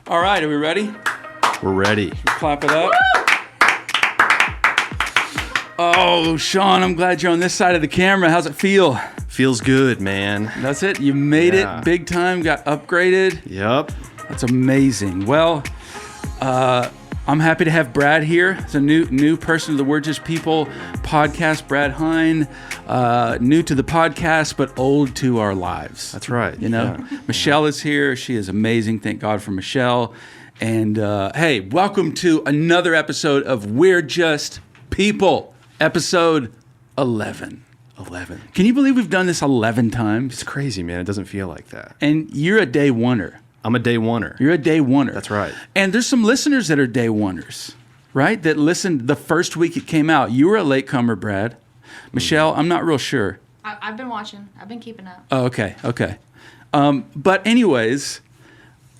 All right, are we ready? We're ready. Clap it up. Oh, Sean, I'm glad you're on this side of the camera. How's it feel? Feels good, man. That's it? You made it big time, got upgraded? Yep. That's amazing. Well, I'm happy to have Brad here. It's a new person to the We're Just People podcast. Brad Hine, new to the podcast, but old to our lives. That's right. You know, Michelle is here. She is amazing. Thank God for Michelle. And hey, welcome to another episode of We're Just People, episode 11. 11. Can you believe we've done this 11 times? It's crazy, man. It doesn't feel like that. And you're a day oneer. I'm a day oneer. You're a day oneer. That's right. And there's some listeners that are day oneers, right? That listened the first week it came out. You were a latecomer, Brad. Michelle, I'm not real sure. I've been watching. I've been keeping up. Oh, okay. But anyways,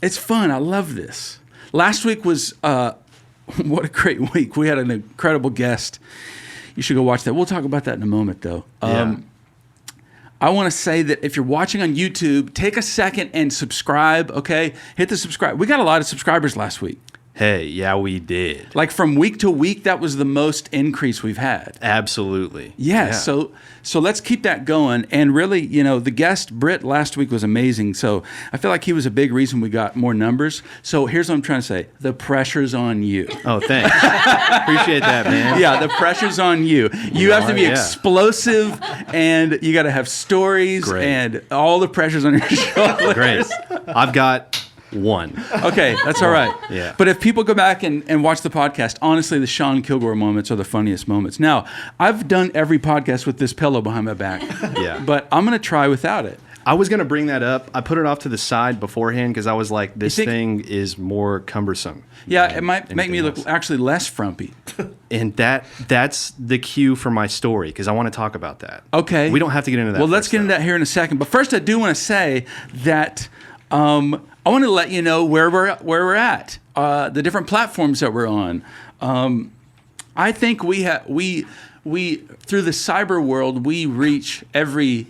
it's fun. I love this. Last week was, what a great week. We had an incredible guest. You should go watch that. We'll talk about that in a moment, though. I want to say that if you're watching on YouTube, take a second and subscribe, okay? Hit the subscribe. We got a lot of subscribers last week. Hey, yeah, we did. Like from week to week, that was the most increase we've had. Absolutely. Yeah. So let's keep that going. And really, you know, the guest, Britt, last week was amazing. So I feel like he was a big reason we got more numbers. So here's what I'm trying to say. The pressure's on you. Oh, thanks. Appreciate that, man. Yeah, the pressure's on you. You have to be explosive, and you got to have stories, and all the pressure's on your shoulders. Great. I've got one. Okay, that's all right. Yeah. But if people go back and watch the podcast, honestly, the Sean Kilgore moments are the funniest moments. Now, I've done every podcast with this pillow behind my back. Yeah. But I'm going to try without it. I was going to bring that up. I put it off to the side beforehand because I was like, this thing is more cumbersome. Yeah, it might make me look actually less frumpy. And that's the cue for my story because I want to talk about that. Okay. We don't have to get into that. Well, let's get into that here in a second. But first, I do want to say that I want to let you know where we're at, the different platforms that we're on. I think we through the cyber world we reach maybe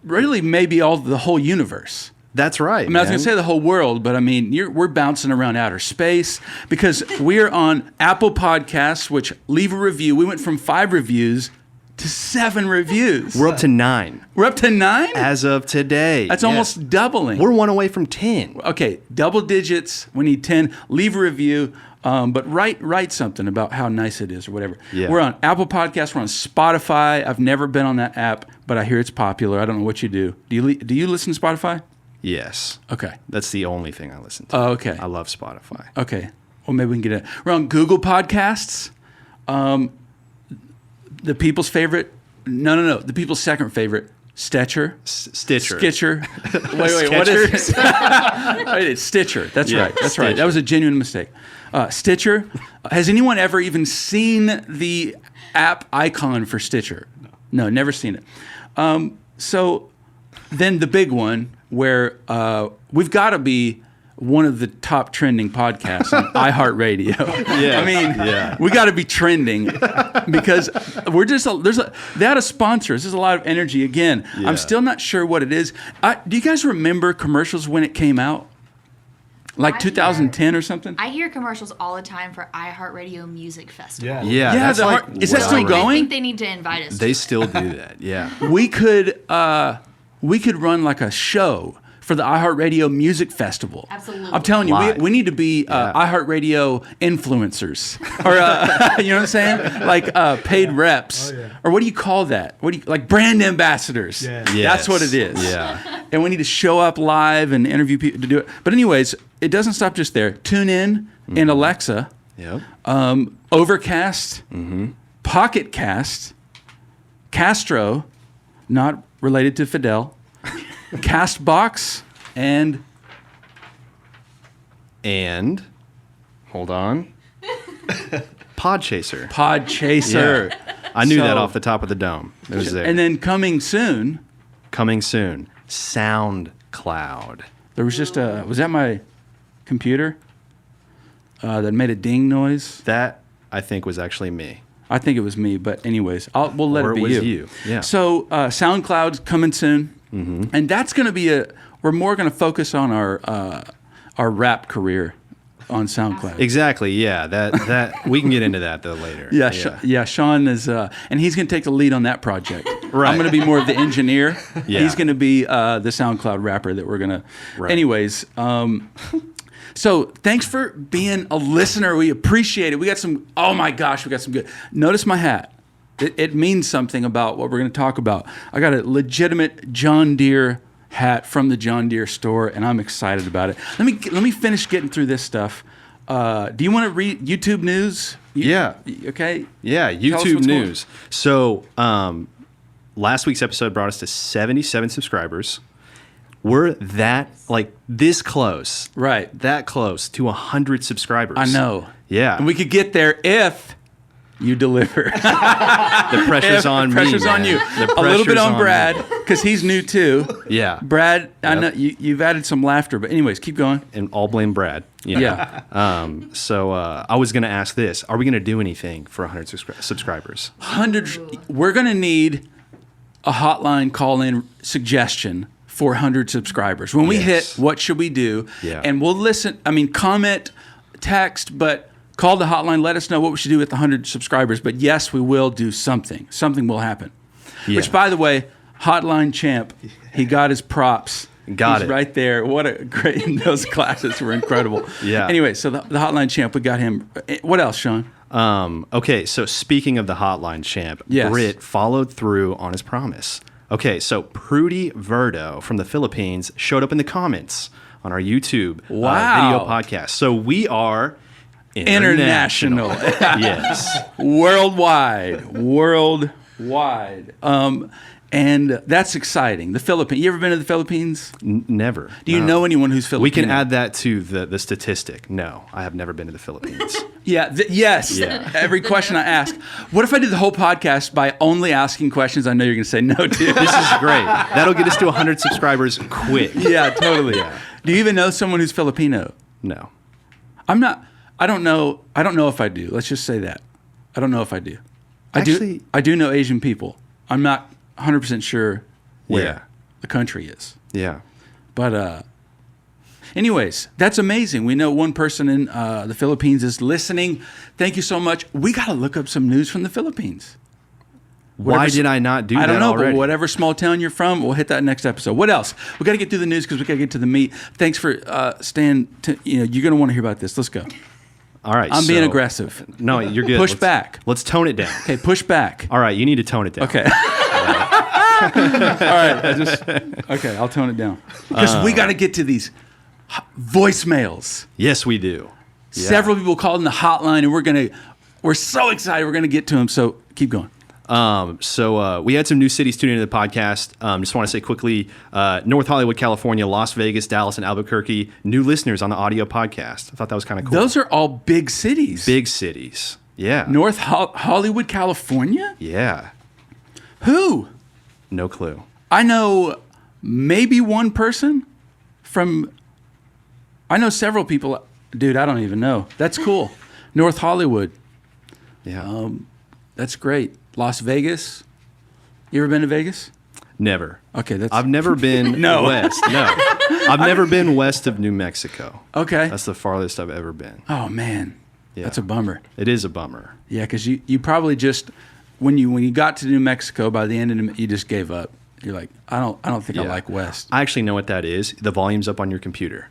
the whole universe. That's right. I mean, I was going to say the whole world, but I mean, we're bouncing around outer space because we're on Apple Podcasts, which leave a review. We went from 5 reviews to 7 reviews. We're up to 9. We're up to 9? As of today. That's almost doubling. We're 1 away from 10. Okay, double digits. We need 10. Leave a review, but write something about how nice it is or whatever. Yeah. We're on Apple Podcasts. We're on Spotify. I've never been on that app, but I hear it's popular. I don't know what you do. Do you listen to Spotify? Yes. Okay. That's the only thing I listen to. Oh, okay. I love Spotify. Okay. Well, maybe we can get it. We're on Google Podcasts. The people's favorite. No. The people's second favorite. Stitcher. Stitcher. Wait. What is it? Wait, it's Stitcher. That's right. That's Stitcher. right. That was a genuine mistake. Stitcher. Has anyone ever even seen the app icon for Stitcher? No, never seen it. So then the big one where we've got to be one of the top trending podcasts on iHeartRadio. Yeah. I mean, we got to be trending because we're just they had a sponsor. This is a lot of energy. Again, I'm still not sure what it is. Do you guys remember commercials when it came out? Like 2010 or something? I hear commercials all the time for iHeartRadio Music Festival. Yeah. That's is that still going? I think they need to invite us. They still do that. Yeah. We could run like a show for the iHeartRadio Music Festival. Absolutely. I'm telling you, we need to be iHeartRadio influencers. Or, you know what I'm saying? Like paid reps. Oh, yeah. Or what do you call that? Like brand ambassadors. Yeah. That's what it is. Yeah. And we need to show up live and interview people to do it. But anyways, it doesn't stop just there. Tune in and Alexa. Yep. Overcast. Pocket Cast. Castro, not related to Fidel. Castbox and hold on, Podchaser. Yeah. I knew that off the top of the dome. It was there. And then coming soon, SoundCloud. there was just was that my computer that made a ding noise? That I think was actually me. I think it was me, but anyways, we'll let Or it be it was you. you. Yeah. So SoundCloud's coming soon, and that's going to be we're more going to focus on our rap career on SoundCloud. Exactly. Yeah. That we can get into that though later. Yeah. Sean is, and he's going to take the lead on that project. Right. I'm going to be more of the engineer. Yeah. He's going to be the SoundCloud rapper that we're going to. Right. Anyways, so thanks for being a listener. We appreciate it. We got some. Oh my gosh, we got some good. Notice my hat. It means something about what we're going to talk about. I got a legitimate John Deere hat from the John Deere store, and I'm excited about it. Let me finish getting through this stuff. Do you want to read YouTube news? Yeah. Okay. Yeah. Tell us YouTube what's going news. So last week's episode brought us to 77 subscribers. We're this close. Right. That close to 100 subscribers. I know. Yeah. And we could get there if you deliver. The pressure's on me. Pressure's on man. you. The A little bit pressure's on me. Brad because he's new too. Yeah. Brad, I Yep. know you've added some laughter, but anyways, keep going. And all blame Brad. You know? Yeah. So I was going to ask this. Are we going to do anything for 100 subscribers? We're going to need a hotline call-in suggestion for 100 subscribers. When we hit, Yes. what should we do? Yeah. And we'll listen. I mean, comment, text, but call the hotline. Let us know what we should do with the 100 subscribers. But yes, we will do something. Something will happen. Yeah. Which, by the way, Hotline Champ, he got his props. Got He's it. right there. What a great, those classes were incredible. Yeah. Anyway, so the Hotline Champ, we got him. What else, Sean? Okay, so speaking of the Hotline Champ, Yes. Britt followed through on his promise. Okay, so Prudy Verdo from the Philippines showed up in the comments on our YouTube Wow. video podcast. So we are International. Yes. Worldwide. And that's exciting. The Philippines. You ever been to the Philippines? Never. Do you No. know anyone who's Filipino? We can add that to the statistic. No, I have never been to the Philippines. Yeah. Yes. Yeah. Every question I ask. What if I did the whole podcast by only asking questions I know you're going to say no to? This is great. That'll get us to 100 subscribers quick. Yeah, totally. Do you even know someone who's Filipino? No. I'm not. I don't know. I don't know if I do. Let's just say that. I don't know if I do. Actually- I do know Asian people. I'm not 100% sure where Yeah. the country is. Yeah. But anyways, that's amazing. We know one person in the Philippines is listening. Thank you so much. We got to look up some news from the Philippines. Why did I not do that I don't know, already? but whatever small town you're from, we'll hit that next episode. What else? We got to get through the news because we got to get to the meat. Thanks for staying. You're going to want to hear about this. Let's go. All right. I'm being aggressive. No, you're good. Push back. Let's tone it down. Okay, push back. All right, you need to tone it down. Okay. All right. Okay, I'll tone it down. Because we got to get to these voicemails. Yes, we do. Yeah. Several people called in the hotline, and we're so excited. We're going to get to them. So keep going. So we had some new cities tuning into the podcast. Just want to say quickly, North Hollywood, California, Las Vegas, Dallas, and Albuquerque, new listeners on the audio podcast. I thought that was kind of cool. Those are all big cities. big cities. Yeah. North Hollywood, California? Yeah. Who? No clue. I know maybe one person from. I know several people. Dude, I don't even know. That's cool. North Hollywood. Yeah. That's great. Las Vegas. You ever been to Vegas? Never. Okay, that's I've never been No. west. No. I've never been west of New Mexico. okay. That's the farthest I've ever been. Oh man, Yeah. that's a bummer. It is a bummer. Yeah, because you probably just when you got to New Mexico by the end of it, you just gave up. You're like, I don't think I Yeah. like West. I actually know what that is. The volume's up on your computer.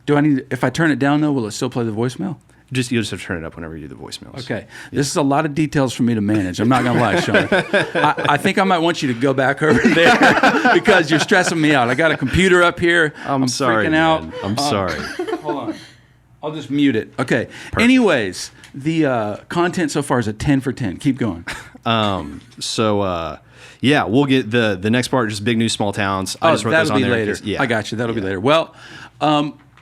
Do I need? If I turn it down though, will it still play the voicemail? You just have to turn it up whenever you do the voicemails. Okay, this is a lot of details for me to manage. I'm not gonna lie, Sean. I think I might want you to go back over there because you're stressing me out. I got a computer up here. I'm sorry, freaking out. man. I'm sorry. Hold on. I'll just mute it. Okay. Anyways, the content so far is a 10 for 10. Keep going. Yeah, we'll get the next part, just big news, small towns. I just wrote those that'll on be there later. 'cause- yeah. I got you. That'll be later. Well,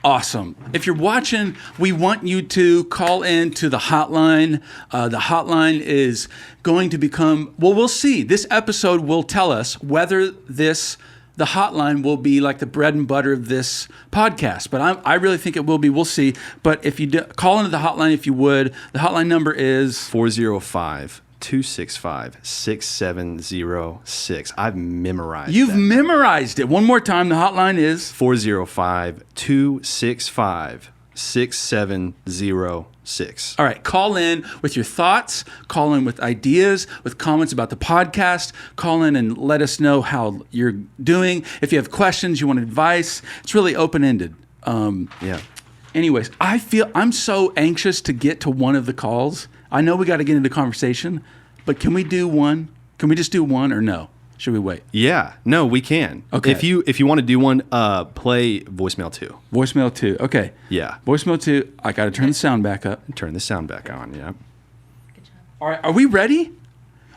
awesome. If you're watching, we want you to call in to the hotline. The hotline is going to become, well, we'll see. This episode will tell us whether the hotline will be like the bread and butter of this podcast. But I really think it will be. We'll see. But if you call into the hotline, if you would, the hotline number is 405 405-265-6706. I've memorized You've that. memorized it. One more time. The hotline is 405-265-6706. all right. Call in with your thoughts. Call in with ideas, with comments about the podcast. Call in and let us know how you're doing. If you have questions, you want advice, it's really open-ended. Yeah. Anyways, I'm so anxious to get to one of the calls. I know we got to get into conversation, but can we do one? Can we just do one or no? Should we wait? Yeah. No, we can. Okay. If you want to do one, play voicemail 2. Voicemail 2. Okay. Yeah. Voicemail 2. I got to turn the sound back up. Turn the sound back on. Yeah. Good job. All right. Are we ready?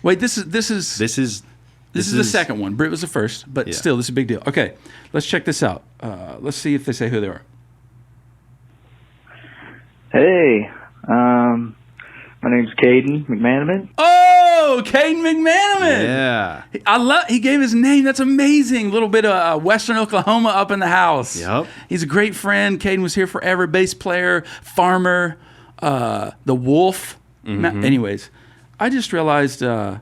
Wait, this is This is the second one. Britt was the first, but Yeah. still, this is a big deal. Okay. Let's check this out. Let's see if they say who they are. Hey, my name's Caden McManaman. Oh, Caden McManaman. Yeah. He gave his name. That's amazing. A little bit of Western Oklahoma up in the house. Yep. He's a great friend. Caden was here forever. Bass player, farmer, the wolf. Anyways, I just realized. Let's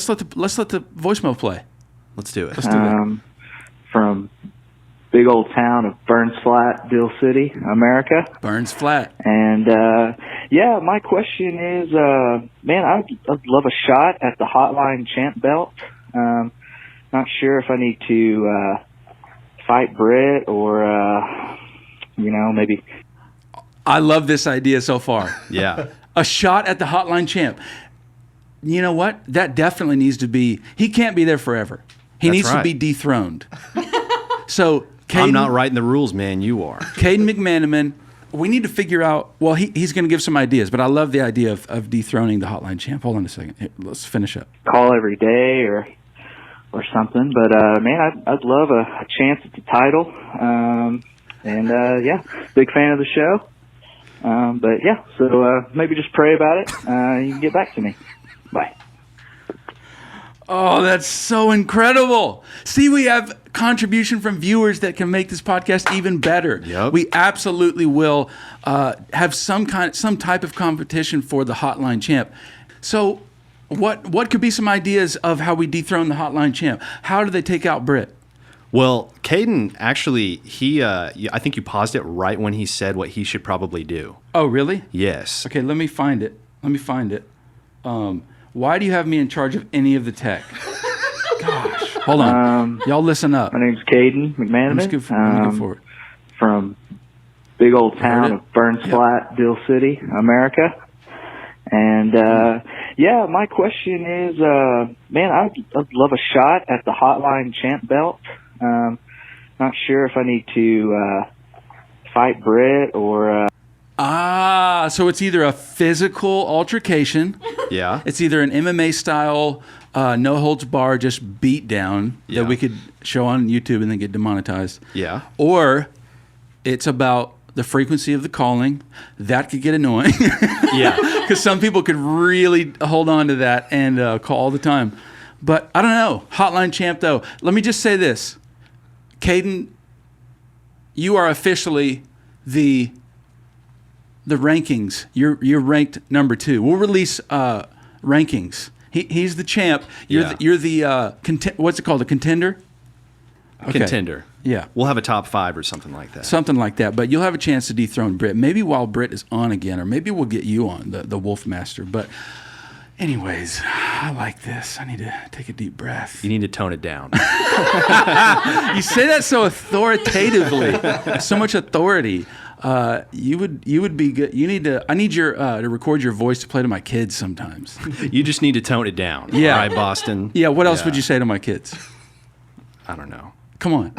let the voicemail play. Let's do it. Let's do that. From big old town of Burns Flat, Dill City, America. Burns Flat. And, yeah, my question is, man, I'd love a shot at the Hotline Champ belt. Not sure if I need to, fight Britt or, maybe. I love this idea so far. Yeah. A shot at the Hotline Champ. You know what? That definitely needs to be. He can't be there forever. He That's needs to right. be dethroned. So, I'm not writing the rules, man. You are. Caden McManaman, we need to figure out. Well, he's going to give some ideas, but I love the idea of dethroning the Hotline Champ. Hold on a second. Here, let's finish up. Call every day or something. But man, I'd love a chance at the title. Yeah, big fan of the show. But yeah, so maybe just pray about it. You can get back to me. Bye. Oh, that's so incredible. See, we have contribution from viewers that can make this podcast even better. Yep. We absolutely will have some type of competition for the Hotline Champ. So what could be some ideas of how we dethrone the Hotline Champ? How do they take out Britt? Well, Caden, actually, I think you paused it right when he said what he should probably do. Oh, really? Yes. Okay, let me find it. Why do you have me in charge of any of the tech? Gosh. Hold on. Y'all listen up. My name's Caden McManaman. Let me go forward. From big old town Heard it? of Burns Flat, Dill City, America. And, yeah, my question is, man, I'd love a shot at the Hotline Champ belt. Not sure if I need to, fight Britt or, So it's either a physical altercation, Yeah. it's either an MMA style, no holds bar, just beat down Yeah. that we could show on YouTube and then get demonetized. Yeah. Or it's about the frequency of the calling. That could get annoying. Yeah. Because some people could really hold on to that and call all the time. But I don't know. Hotline Champ, though. Let me just say this. Caden, you are officially the rankings. You're ranked number 2. We'll release rankings. He's the champ. You're the what's it called? A contender? Okay. Contender. Yeah. We'll have a top 5 or something like that. Something like that. But you'll have a chance to dethrone Britt. Maybe while Britt is on again, or maybe we'll get you on, the Wolf Master. But anyways, I like this. I need to take a deep breath. You need to tone it down. You say that so authoritatively, so much authority. You would be good. I need your to record your voice to play to my kids sometimes. You just need to tone it down. Yeah. All right, Boston. Yeah. What else would you say to my kids? I don't know. Come on,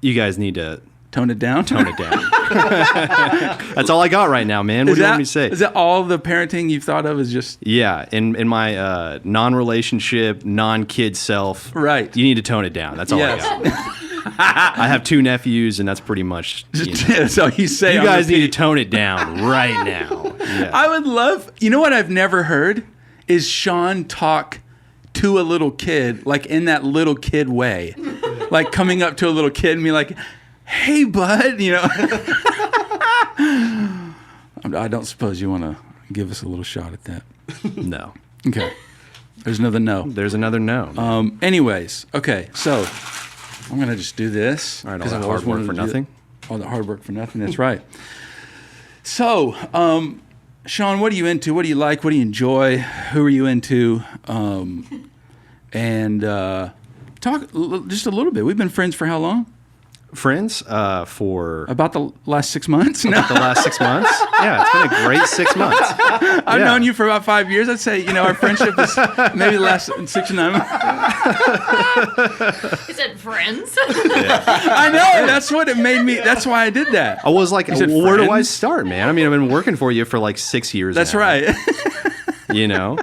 You guys need to tone it down. tone it down. That's all I got right now, man. What do you want me to say? Is that all the parenting you've thought of? Is just Yeah, in my non-relationship, non-kid self, Right. You need to tone it down. That's all I yes. got. I have 2 nephews, and that's pretty much. So you say You on guys need to repeat. tone it down right now. Yeah. I would love. You know what I've never heard is Sean talk to a little kid, like in that little kid way, like coming up to a little kid and be like, "Hey, bud," you know. I don't suppose you want to give us a little shot at that? No. Okay. There's another no. There's another no. Anyways, okay, so I'm going to just do this. All right, all 'cause that I've hard always work wanted for to do nothing? All the hard work for nothing, that's right. So, Sean, what are you into? What do you like? What do you enjoy? Who are you into? And talk just a little bit. We've been friends for how long? Friends for About the last 6 months? No. the last 6 months. Yeah, it's been a great 6 months. I've known you for about 5 years. I'd say, our friendship is maybe the last 6 to 9 months. Is it friends? I know. That's what it made me. That's why I did that. I was like, said where do I friends? start, man? I mean, I've been working for you for like 6 years That's now. right. You know?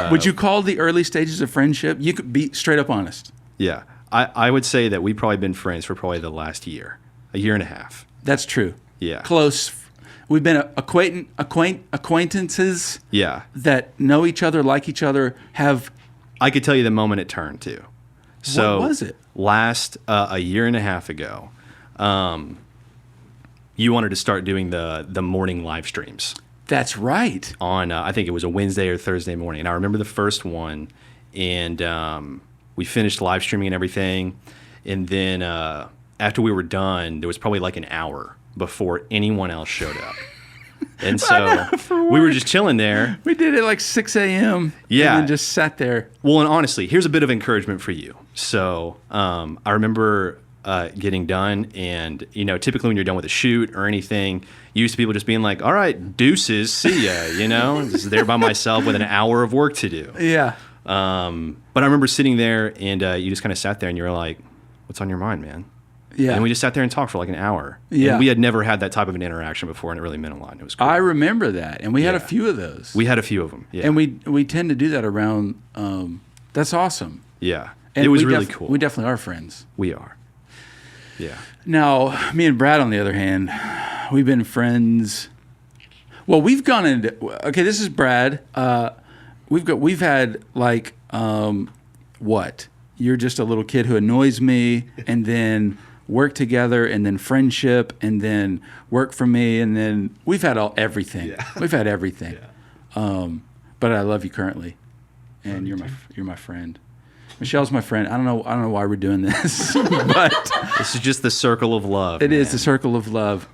Would you call the early stages of friendship? You could be straight up honest. Yeah. I would say that we've probably been friends for probably the last year, a year and a half. That's true. Yeah. Close. We've been acquaintances. Yeah. That know each other, like each other, have. I could tell you the moment it turned too. So What was it? Last a year and a half ago, you wanted to start doing the morning live streams That's right. on I think it was a Wednesday or Thursday morning. And I remember the first one, and we finished live streaming and everything. And then after we were done, there was probably like an hour before anyone else showed up. And so we were just chilling there. We did it like 6 a.m. Yeah. And then just sat there. Well, and honestly, here's a bit of encouragement for you. So I remember getting done, and typically when you're done with a shoot or anything, used to people just being like, "All right, deuces, see ya," just there by myself with an hour of work to do. Yeah. But I remember sitting there, and you just kind of sat there, and you were like, "What's on your mind, man?" Yeah. And we just sat there and talked for like an hour. Yeah. And we had never had that type of an interaction before, and it really meant a lot. It was cool. I remember that, and we had a Yeah. few of those. We had a few of them. Yeah. And we tend to do that around. That's awesome. yeah. And it was we really cool. We definitely are friends. We are. Yeah. Now, me and Brad, on the other hand, we've been friends. Well, we've gone into. Okay, this is Brad. We've had like what? You're just a little kid who annoys me, and then work together, and then friendship, and then work for me, and then we've had everything. Yeah. We've had everything. But I love you currently, and you're my friend. Michelle's my friend. I don't know why we're doing this, but This is just the circle of love. it is man. the circle of love.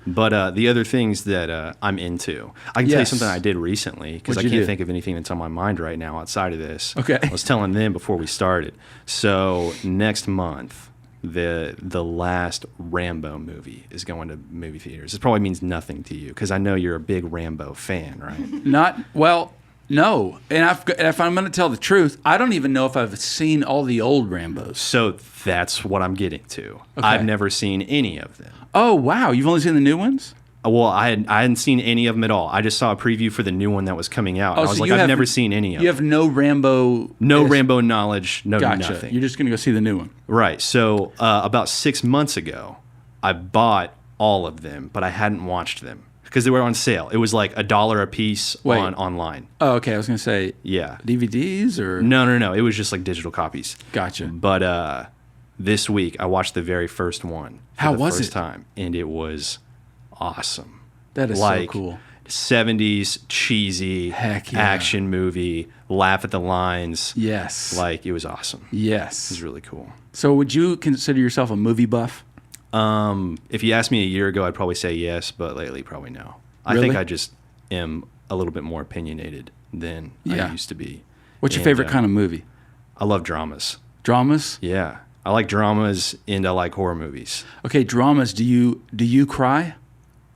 But the other things that I'm into, I can tell you Yes. something I did recently, because I What'd you can't do? think of anything that's on my mind right now outside of this. Okay. I was telling them before we started. So next month, the last Rambo movie is going to movie theaters. It probably means nothing to you, because I know you're a big Rambo fan, right? Not well. No, and if I'm going to tell the truth, I don't even know if I've seen all the old Rambos. So that's what I'm getting to. Okay. I've never seen any of them. Oh wow, you've only seen the new ones? Well, I hadn't seen any of them at all. I just saw a preview for the new one that was coming out. Oh, I was so like, you I've have- never seen any of You them. have no Rambo. No Rambo knowledge, no Gotcha. nothing. You're just going to go see the new one. Right. So about 6 months ago, I bought all of them, but I hadn't watched them because they were on sale. It was like $1 a piece Wait. online. Oh, okay. I was going to say Yeah. DVDs or No. It was just like digital copies. Gotcha. But this week, I watched the very first one. For How the was first it? time, and it was awesome. That is like, so cool. 70s cheesy Heck yeah. action movie, laugh at the lines. Yes. Like, it was awesome. It Yes. was really cool. So would you consider yourself a movie buff? If you asked me a year ago, I'd probably say yes, but lately, probably no. I Really? think I just am a little bit more opinionated than Yeah. I used to be. What's your And, favorite kind of movie? I love dramas. Dramas? Yeah. I like dramas and I like horror movies. Okay, dramas. Do you cry?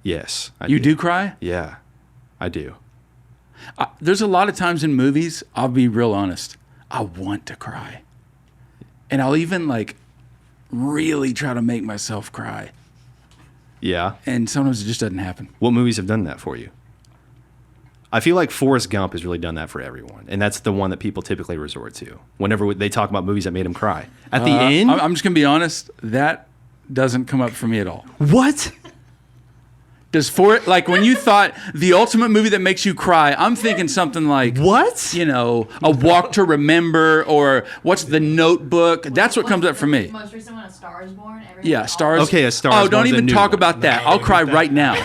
Yes. I You do cry? Yeah, I do. There's a lot of times in movies, I'll be real honest, I want to cry. And I'll even like really try to make myself cry. Yeah. And sometimes it just doesn't happen. What movies have done that for you? I feel like Forrest Gump has really done that for everyone. And that's the one that people typically resort to whenever they talk about movies that made them cry. At the end? I'm just going to be honest, that doesn't come up for me at all. What? Like when you thought the ultimate movie that makes you cry, I'm thinking something like What? You know, A Walk to Remember, or what's The Notebook. That's what comes up for me. Most recent one, A Star Is Born. Yeah, Stars. Okay, A Star Is Oh, don't Born's a even new talk one. about that. I'll cry right now.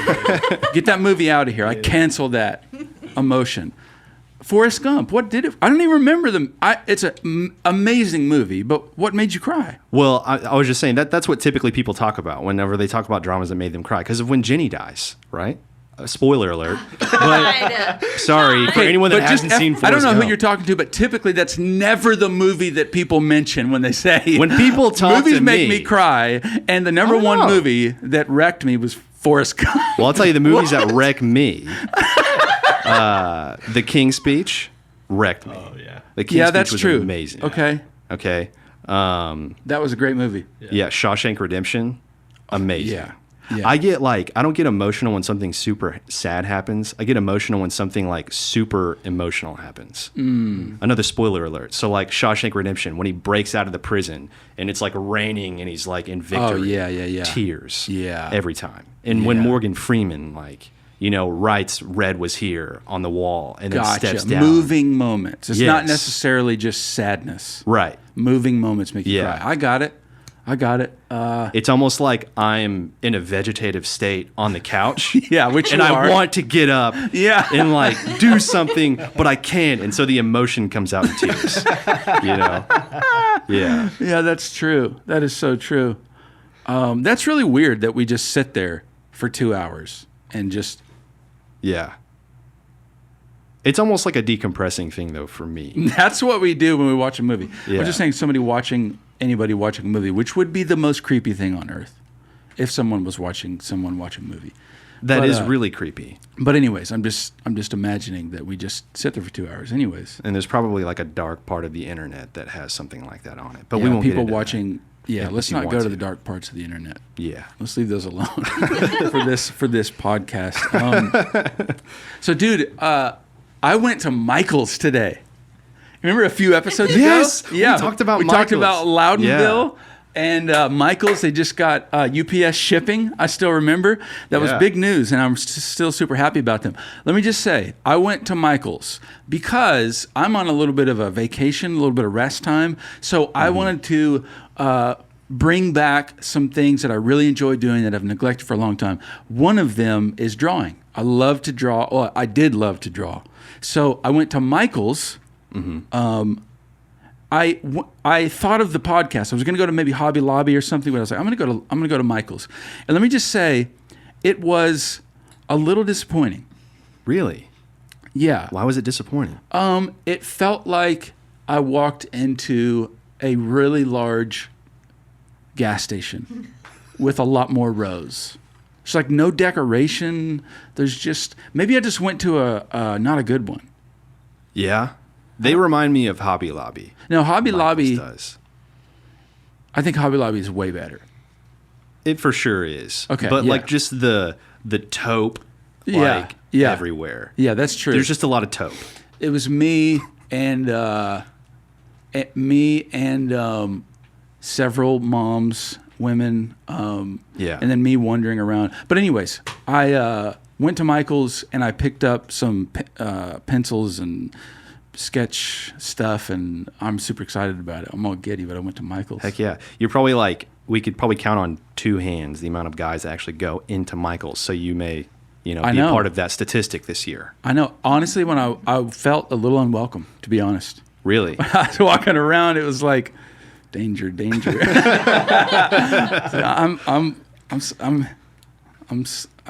Get that movie out of here. I cancel that emotion. Forrest Gump. What did it? I don't even remember them. It's an amazing movie, but what made you cry? Well, I was just saying that's what typically people talk about whenever they talk about dramas that made them cry, because of when Jenny dies, right? Spoiler alert. But sorry for anyone that hasn't seen Forrest I don't know Gump. who you're talking to, but typically that's never the movie that people mention when they say When people talk movies to make me- me cry, and the number I don't one know. movie that wrecked me was Forrest Gump. Well, I'll tell you the movies that wreck me. The King's Speech wrecked me. Oh yeah. The King's Yeah, Speech that's was true. amazing. Okay, Okay. that was a great movie. Yeah, Shawshank Redemption, amazing. Yeah. Yeah. I don't get emotional when something super sad happens. I get emotional when something like super emotional happens. Another spoiler alert. So like Shawshank Redemption, when he breaks out of the prison and it's like raining and he's like in victory. Oh, yeah. Tears. Yeah. Every time. And when Yeah. Morgan Freeman writes "Red was here" on the wall and then steps Gotcha. down. Moving moments. It's not Yes. necessarily just sadness. Right. Moving moments make you Yeah. cry. I got it. It's almost like I'm in a vegetative state on the couch. Yeah, which and you I are. want to get up Yeah. and like do something, but I can't. And so the emotion comes out in tears. Yeah. Yeah, that's true. That is so true. That's really weird that we just sit there for 2 hours and just. Yeah. It's almost like a decompressing thing though for me. That's what we do when we watch a movie. Yeah. We're just saying anybody watching a movie, which would be the most creepy thing on earth, if someone was watching someone watch a movie. That But, is really creepy. But anyways, I'm just imagining that we just sit there for 2 hours. Anyways, And there's probably like a dark part of the internet that has something like that on it. But yeah, we won't people get into watching. Yeah, if let's you not want go to to. the dark parts of the internet. that. Yeah. Let's leave those alone for this podcast. So, dude, I went to Michael's today. Remember a few episodes Yes, ago? we talked about we talked Michael's. about Loudonville. And Michael's, they just got UPS shipping. I still remember. That was Yeah. big news, and I'm still super happy about them. Let me just say, I went to Michael's because I'm on a little bit of a vacation, a little bit of rest time. So I wanted to bring back some things that I really enjoy doing that I've neglected for a long time. One of them is drawing. I love to draw. Well, I did love to draw. So I went to Michael's. I thought of the podcast. I was going to go to maybe Hobby Lobby or something, but I was like, I'm going to go to Michael's. And let me just say, it was a little disappointing. Really? Yeah. Why was it disappointing? It felt like I walked into a really large gas station with a lot more rows. It's like no decoration. There's just maybe I just went to a not a good one. Yeah. They remind me of Hobby Lobby. No, Hobby Michael's Lobby. does. I think Hobby Lobby is way better. It for sure is. Okay, But yeah. like just the taupe Yeah, yeah. everywhere. Yeah, that's true. There's just a lot of taupe. It was me and several moms, women, Yeah. and then me wandering around. But anyways, I went to Michael's and I picked up some pencils and sketch stuff, and I'm super excited about it. I'm all giddy, but I went to Michael's. Heck yeah. You're probably like, we could probably count on two hands the amount of guys that actually go into Michael's. So you may, be I a know. part of that statistic this year. I know. Honestly, when I felt a little unwelcome, to be honest. Really? I was walking around, it was like, danger. So I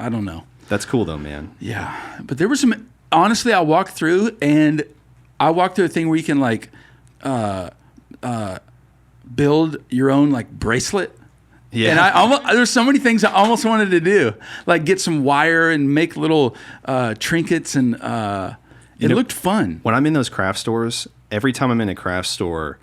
don't know. That's cool though, man. Yeah, but there was some. Honestly, I walked through a thing where you can like build your own like bracelet. Yeah. And there's so many things I almost wanted to do, like get some wire and make little trinkets, and it looked fun. When I'm in those craft stores, every time I'm in a craft store,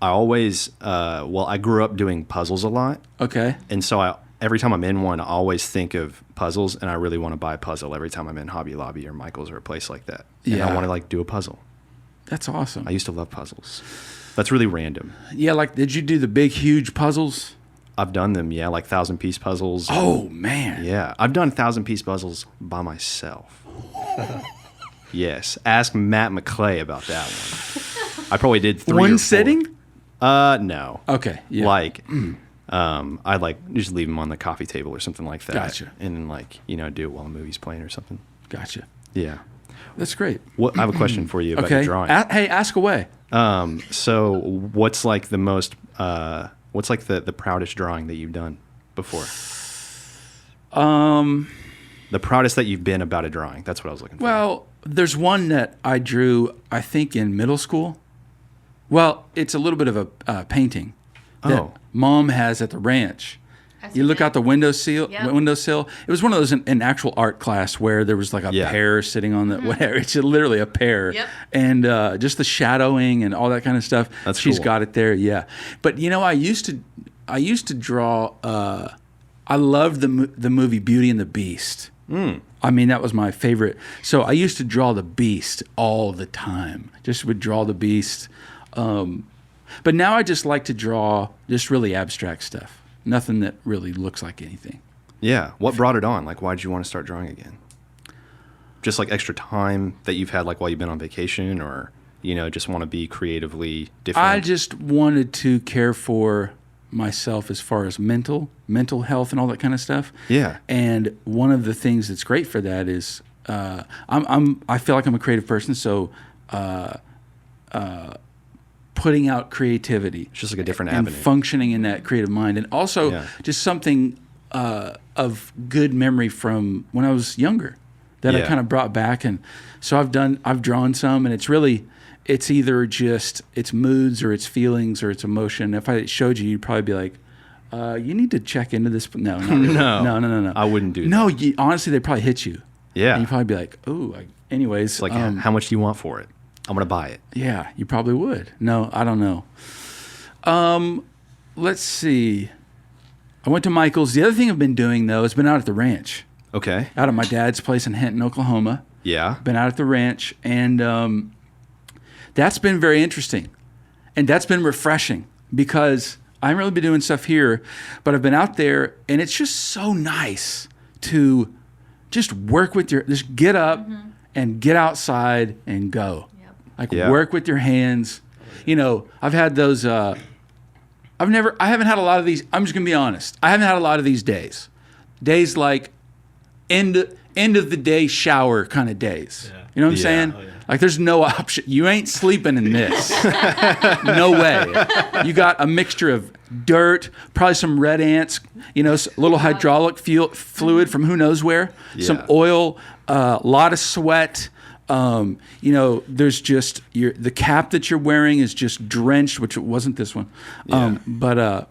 I always, I grew up doing puzzles a lot. Okay. And so every time I'm in one, I always think of puzzles, and I really want to buy a puzzle every time I'm in Hobby Lobby or Michael's or a place like that. And Yeah. I want to like do a puzzle. That's awesome. I used to love puzzles. That's really random. Yeah, like did you do the big, huge puzzles? I've done them, yeah, like 1,000-piece puzzles. Oh man. Yeah, I've done 1,000-piece puzzles by myself. Yes, ask Matt McClay about that one. I probably did 3 or 4. One sitting? No. Okay. Yeah. Like, I'd like just leave them on the coffee table or something like that. Gotcha. And then like, do it while the movie's playing or something. Gotcha. Yeah. That's great. I have a question for you about your drawing. Hey, ask away. So what's like the most, what's like the proudest drawing that you've done before? The proudest that you've been about a drawing. That's what I was looking for. Well, there's one that I drew, I think, in middle school. Well, it's a little bit of a painting that Mom has at the ranch. You look out the windowsill. Yep. Windowsill. It was one of those in actual art class where there was like a pear sitting on the whatever. It's literally a pear, and just the shadowing and all that kind of stuff. She's got it there, yeah. But I used to draw. I loved the movie Beauty and the Beast. I mean, that was my favorite. So I used to draw the Beast all the time. Just would draw the Beast. But now I just like to draw just really abstract stuff. Nothing that really looks like anything. Yeah. What brought it on? Like, why did you want to start drawing again? Just like extra time that you've had like while you've been on vacation, or, just want to be creatively different? I just wanted to care for myself as far as mental health and all that kind of stuff. Yeah. And one of the things that's great for that is I feel like I'm a creative person, so putting out creativity. It's just like a different and avenue. Functioning in that creative mind. And also just something of good memory from when I was younger that I kind of brought back. And so I've drawn some, and it's either just it's moods or it's feelings or it's emotion. If I showed you, you'd probably be like, you need to check into this. No, not really. No. I wouldn't do that. No, honestly, they'd probably hit you. Yeah. And you'd probably be like, oh, anyways. It's like, how much do you want for it? I'm going to buy it. Yeah, you probably would. No, I don't know. Let's see. I went to Michael's. The other thing I've been doing, though, has been out at the ranch. Okay. Out at my dad's place in Hinton, Oklahoma. Yeah. Been out at the ranch, and that's been very interesting. And that's been refreshing because I haven't really been doing stuff here, but I've been out there, and it's just so nice to just work with just get up and get outside and go. Work with your hands. I've had those. I haven't had a lot of these. I'm just gonna be honest. I haven't had a lot of these days. Days like end of the day shower kind of days. Yeah. You know what I'm saying? Oh, yeah. Like there's no option. You ain't sleeping in this. No way. You got a mixture of dirt, probably some red ants. A little hydraulic fluid from who knows where. Yeah. Some oil. A lot of sweat. There's just the cap that you're wearing is just drenched, which it wasn't this one. Have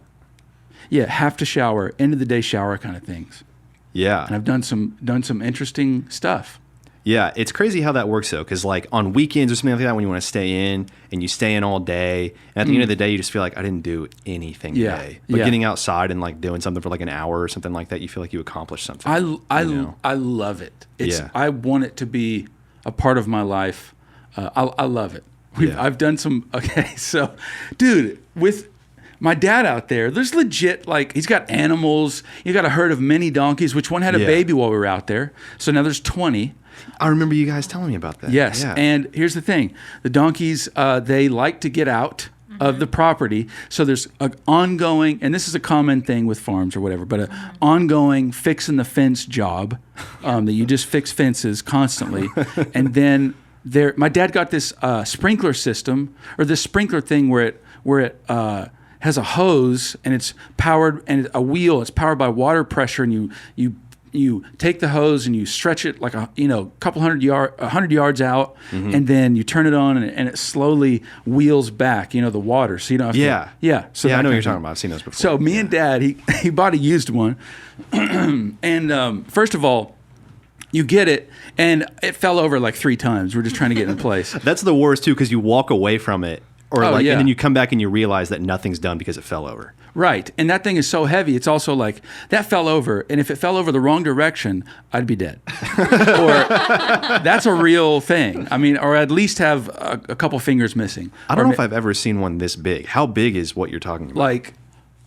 to shower, end of the day shower kind of things. Yeah. And I've done some interesting stuff. Yeah, it's crazy how that works though, because like on weekends or something like that, when you want to stay in and you stay in all day, and at the end of the day, you just feel like I didn't do anything today. But getting outside and like doing something for like an hour or something like that, you feel like you accomplished something. I love it. I want it to be a part of my life. I love it. I've done some. Okay, so, dude, with my dad out there, there's legit like he's got animals. He's got a herd of mini donkeys, which one had a baby while we were out there. So now there's 20. I remember you guys telling me about that. Yes, and here's the thing: the donkeys they like to get out of the property. So there's an ongoing, and this is a common thing with farms or whatever, but an ongoing fixing the fence job that you just fix fences constantly. And then my dad got this sprinkler system or this sprinkler thing where it has a hose and it's powered and a wheel. It's powered by water pressure, and you take the hose and you stretch it like a couple 100 yards out, and then you turn it on and it slowly wheels back the water, so you don't have to, so I know what you're talking about. I've seen those before. So me and Dad, he bought a used one and first of all, you get it and it fell over like 3 times. We're just trying to get it in place. That's the worst too, because you walk away from it and then you come back and you realize that nothing's done because it fell over. Right. And that thing is so heavy. It's also like that fell over. And if it fell over the wrong direction, I'd be dead. Or that's a real thing. I mean, or at least have a couple fingers missing. I don't know if I've ever seen one this big. How big is what you're talking about? Like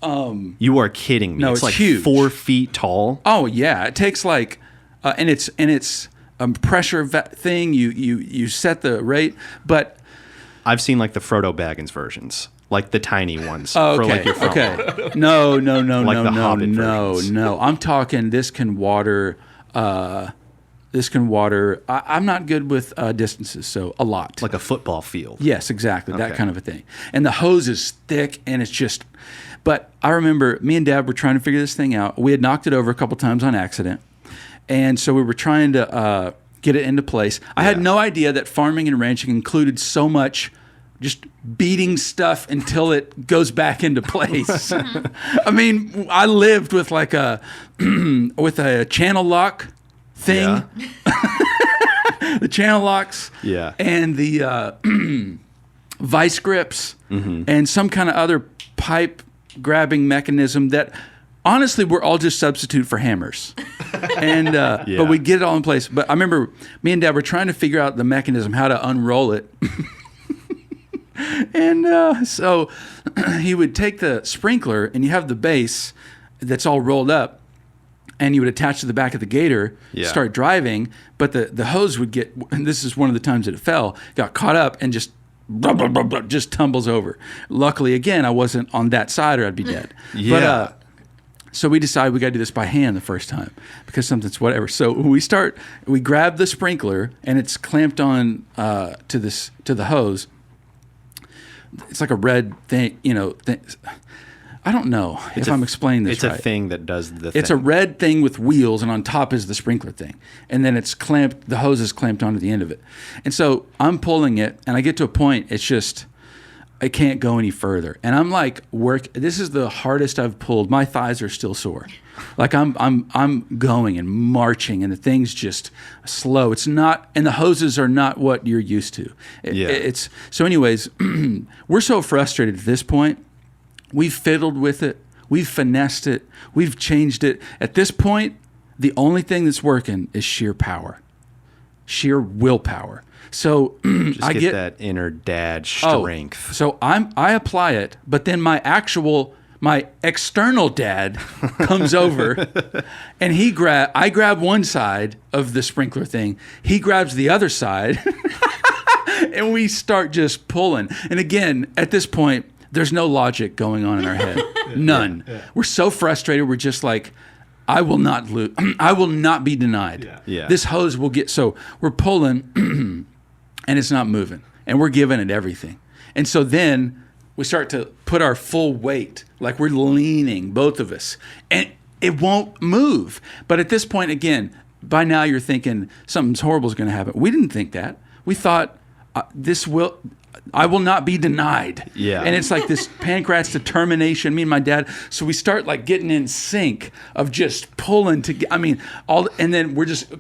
You are kidding me. No, it's it's like huge. 4 feet tall. Oh yeah, it takes like, and it's a pressure thing. You set the rate, but I've seen like the Frodo Baggins versions, like the tiny ones oh, for okay, like your phone. okay, no, Like no, the no, Hobbit no, versions. no. I'm talking. This can water. This can water. I'm not good with distances, so a lot. Like a football field. Yes, exactly. That Okay. kind of a thing. And the hose is thick and it's just, but I remember me and Dad were trying to figure this thing out. We had knocked it over a couple times on accident. And so we were trying to get it into place. I had Yeah. no idea that farming and ranching included so much just beating stuff until it goes back into place. I mean, I lived with like with a channel lock thing. Yeah. The channel locks, Yeah. and the vice grips, and some kind of other pipe grabbing mechanism that honestly were all just substitute for hammers. And but we get it all in place. But I remember me and Dad were trying to figure out the mechanism, how to unroll it. And so he would take the sprinkler, and you have the base that's all rolled up, and you would attach to the back of the gator, Yeah. start driving, but the hose would get, and this is one of the times that it fell, got caught up and just blah, blah, blah, blah, just tumbles over. Luckily, again, I wasn't on that side or I'd be dead. Yeah. But, so we decided we got to do this by hand the first time because something's whatever. So we grab the sprinkler and it's clamped on to the hose. It's like a red thing, I don't know if I'm explaining this It's right. a thing that does the thing. It's a red thing with wheels, and on top is the sprinkler thing. And then it's clamped, the hose is clamped onto the end of it. And so I'm pulling it, and I get to a point, it's just, I can't go any further. And I'm like, this is the hardest I've pulled. My thighs are still sore. Like I'm going and marching, and the thing's just slow. It's not, and the hoses are not what you're used to. Yeah. So anyways, we're so frustrated at this point. We've fiddled with it. We've finessed it. We've changed it. At this point, the only thing that's working is sheer power, sheer willpower. So Just I get that inner dad oh, strength. So I apply it, but then my external dad comes over, and I grab one side of the sprinkler thing. He grabs the other side, and we start just pulling. And again, at this point, there's no logic going on in our head. None. Yeah. We're so frustrated. We're just like, I will not lose. I will not be denied. Yeah. This hose will get. So we're pulling, and it's not moving, and we're giving it everything. And so then we start to put our full weight, like we're leaning, both of us, and it won't move. But at this point, again, by now you're thinking something's horrible is going to happen. We didn't think that. We thought I will not be denied. Yeah. And it's like this pancreas determination, me and my dad. So we start like getting in sync of just pulling and then we're just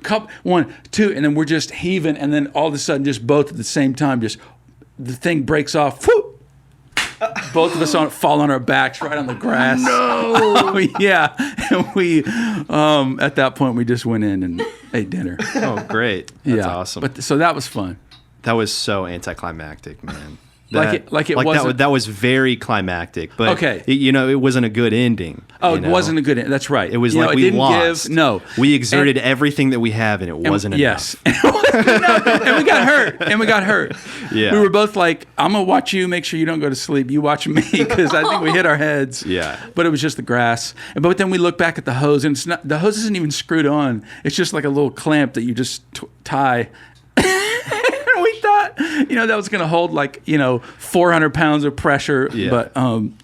one, two, and then we're just heaving. And then all of a sudden, just both at the same time, just the thing breaks off. Whoop! Both of us fall on our backs right on the grass. No. Oh, yeah. And we, at that point, we just went in and ate dinner. Oh, great. That's awesome. But so that was fun. That was so anticlimactic, man. It wasn't. That was very climactic, but Okay. it wasn't a good ending. Oh, it wasn't a good end. That's right. It was You know, like it we didn't lost. No. We exerted everything that we have, and it wasn't enough. Yes. And we got hurt. Yeah. We were both like, I'm going to watch you, make sure you don't go to sleep. You watch me, because I think we hit our heads. Yeah. But it was just the grass. But then we look back at the hose, and the hose isn't even screwed on. It's just like a little clamp that you just tie. We thought, that was going to hold 400 pounds of pressure. Yeah. But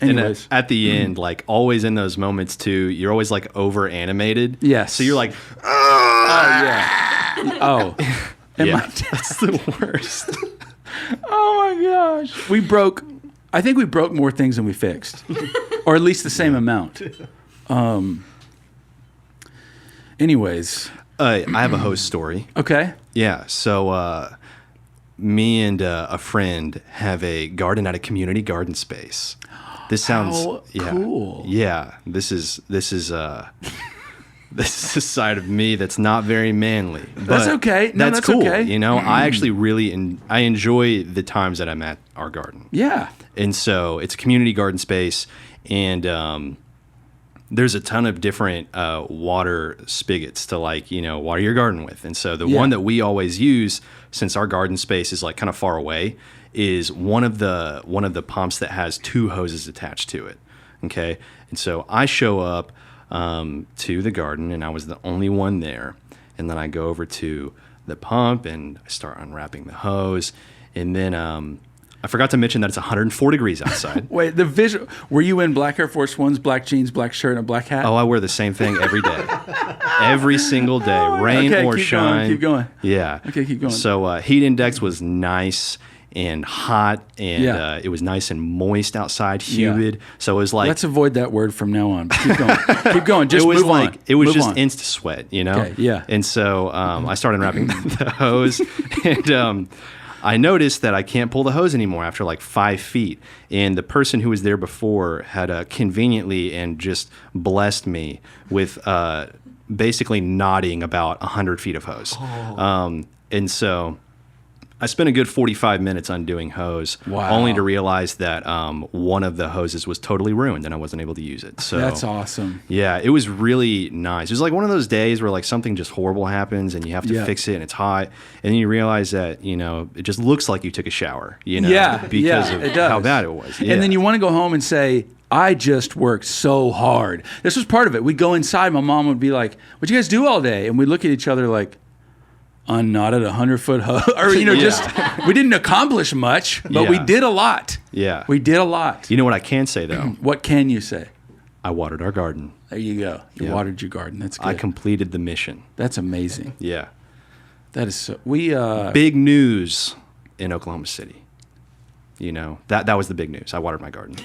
anyways. And at the end, like always in those moments too, you're always like over animated. Yes. So you're like, oh, yeah. Oh. And yeah, my dad, that's the worst. oh, my gosh. I think we broke more things than we fixed. Or at least the same amount. Anyways. I have a hose story. Okay. Yeah. So me and a friend have a garden at a community garden space. This sounds cool. Yeah. This is this is a side of me that's not very manly. But That's okay. No, that's cool. okay. I actually really I enjoy the times that I'm at our garden. Yeah. And so it's a community garden space, and there's a ton of different water spigots to water your garden with. And so the one that we always use, since our garden space is like kind of far away, is one of the pumps that has 2 hoses attached to it. Okay. And so I show up to the garden, and I was the only one there. And then I go over to the pump and I start unwrapping the hose. And then I forgot to mention that it's 104 degrees outside. Wait, the visual. Were you in black Air Force Ones, black jeans, black shirt, and a black hat? Oh, I wear the same thing every day. Every single day, rain Okay, or keep shine. Keep going. Yeah. Okay, keep going. So heat index was nice and hot, and it was nice and moist outside, humid. So it was like, let's avoid that word from now on. But keep going. Keep going. Just it was move like on. it was Move just on. insta sweat, Okay, yeah. And so I started unwrapping the hose, and I noticed that I can't pull the hose anymore after like 5 feet. And the person who was there before had conveniently and just blessed me with basically knotting about 100 feet of hose. And so I spent a good 45 minutes undoing hose, Wow. only to realize that one of the hoses was totally ruined and I wasn't able to use it. So That's awesome. yeah, it was really nice. It was like one of those days where like something just horrible happens and you have to fix it and it's hot, and then you realize that it just looks like you took a shower, because of it does. how bad it was. And then you want to go home and say, I just worked so hard. This was part of it. We'd go inside. My mom would be like, what'd you guys do all day? And we'd look at each other like, unknotted 100-foot hose. Or, just, we didn't accomplish much, but we did a lot. Yeah. We did a lot. You know what I can say, though? What can you say? I watered our garden. There you go. You watered your garden. That's good. I completed the mission. That's amazing. Yeah. That is so. Big news in Oklahoma City. That was the big news. I watered my garden.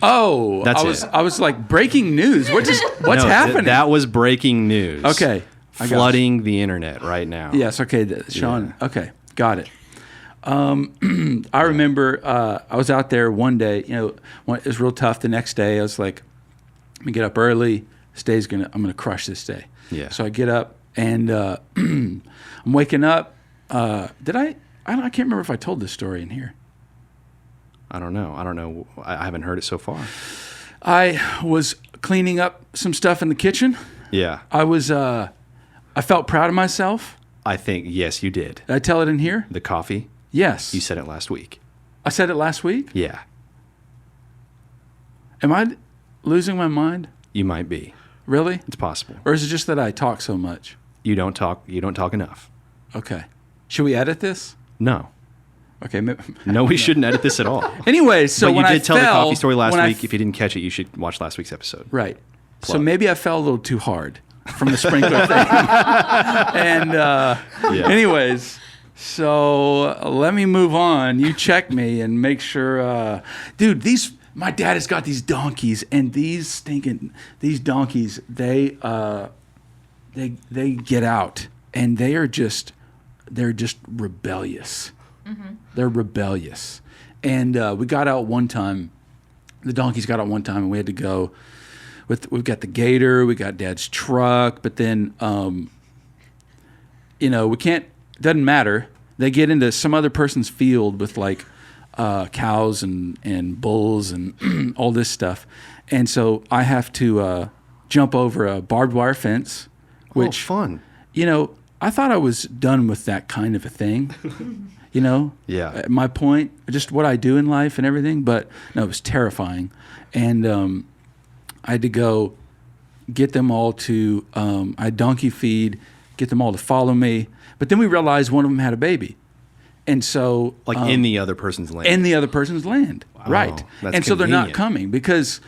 Oh, That's I was like, breaking news. What's No, happening? That was breaking news. Okay. I got you. Flooding the internet right now. Yes, okay, Sean. Yeah. Okay, got it. I remember I was out there one day. It was real tough. The next day, I was like, "I'm gonna get up early. I'm gonna crush this day." Yeah. So I get up and I'm waking up. Did I? I can't remember if I told this story in here. I don't know. I haven't heard it so far. I was cleaning up some stuff in the kitchen. Yeah. I felt proud of myself. I think, yes, you did. Did I tell it in here? The coffee? Yes. You said it last week. I said it last week? Yeah. Am I losing my mind? You might be. Really? It's possible. Or is it just that I talk so much? You don't talk enough. Okay. Should we edit this? No. Okay. No, we shouldn't edit this at all. Anyway, so but when you did tell the coffee story last when week. If you didn't catch it, you should watch last week's episode. Right. So Plug. maybe I fell a little too hard from the sprinkler thing. And anyways, so let me move on. You check me and make sure. Dude, my dad has got these donkeys, and these donkeys, they get out, and they're just rebellious. Mm-hmm. They're rebellious. And we got out one time. The donkeys got out one time, and we had to go. We've got the gator, we got Dad's truck, but then, we can't. Doesn't matter. They get into some other person's field with like cows and bulls and all this stuff, and so I have to jump over a barbed wire fence, which fun. I thought I was done with that kind of a thing. Yeah. At my point, just what I do in life and everything, but no, it was terrifying, and I had to go get them all to, I donkey feed, get them all to follow me. But then we realized one of them had a baby. And so... Like in the other person's land. In the other person's land, right. That's and so they're not convenient. coming because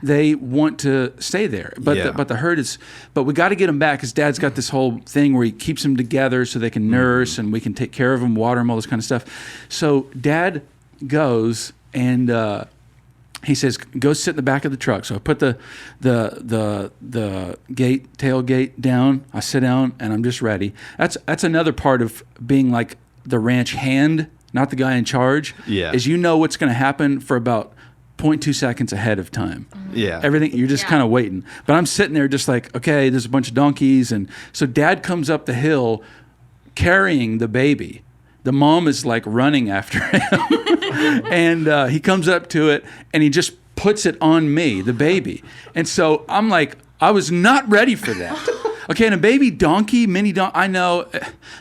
they want to stay there. But the herd is... But we got to get them back because Dad's got this whole thing where he keeps them together so they can nurse and we can take care of them, water them, all this kind of stuff. So Dad goes and... he says, "Go sit in the back of the truck." So I put the tailgate down. I sit down and I'm just ready. That's another part of being like the ranch hand, not the guy in charge. Yeah. Is what's going to happen for about 0.2 seconds ahead of time. Yeah. Everything, you're just kind of waiting. But I'm sitting there just like, okay, there's a bunch of donkeys. And so Dad comes up the hill carrying the baby. The mom is like running after him. And he comes up to it and he just puts it on me, the baby. And so I'm like, I was not ready for that. Okay, and a baby donkey, mini donkey, I know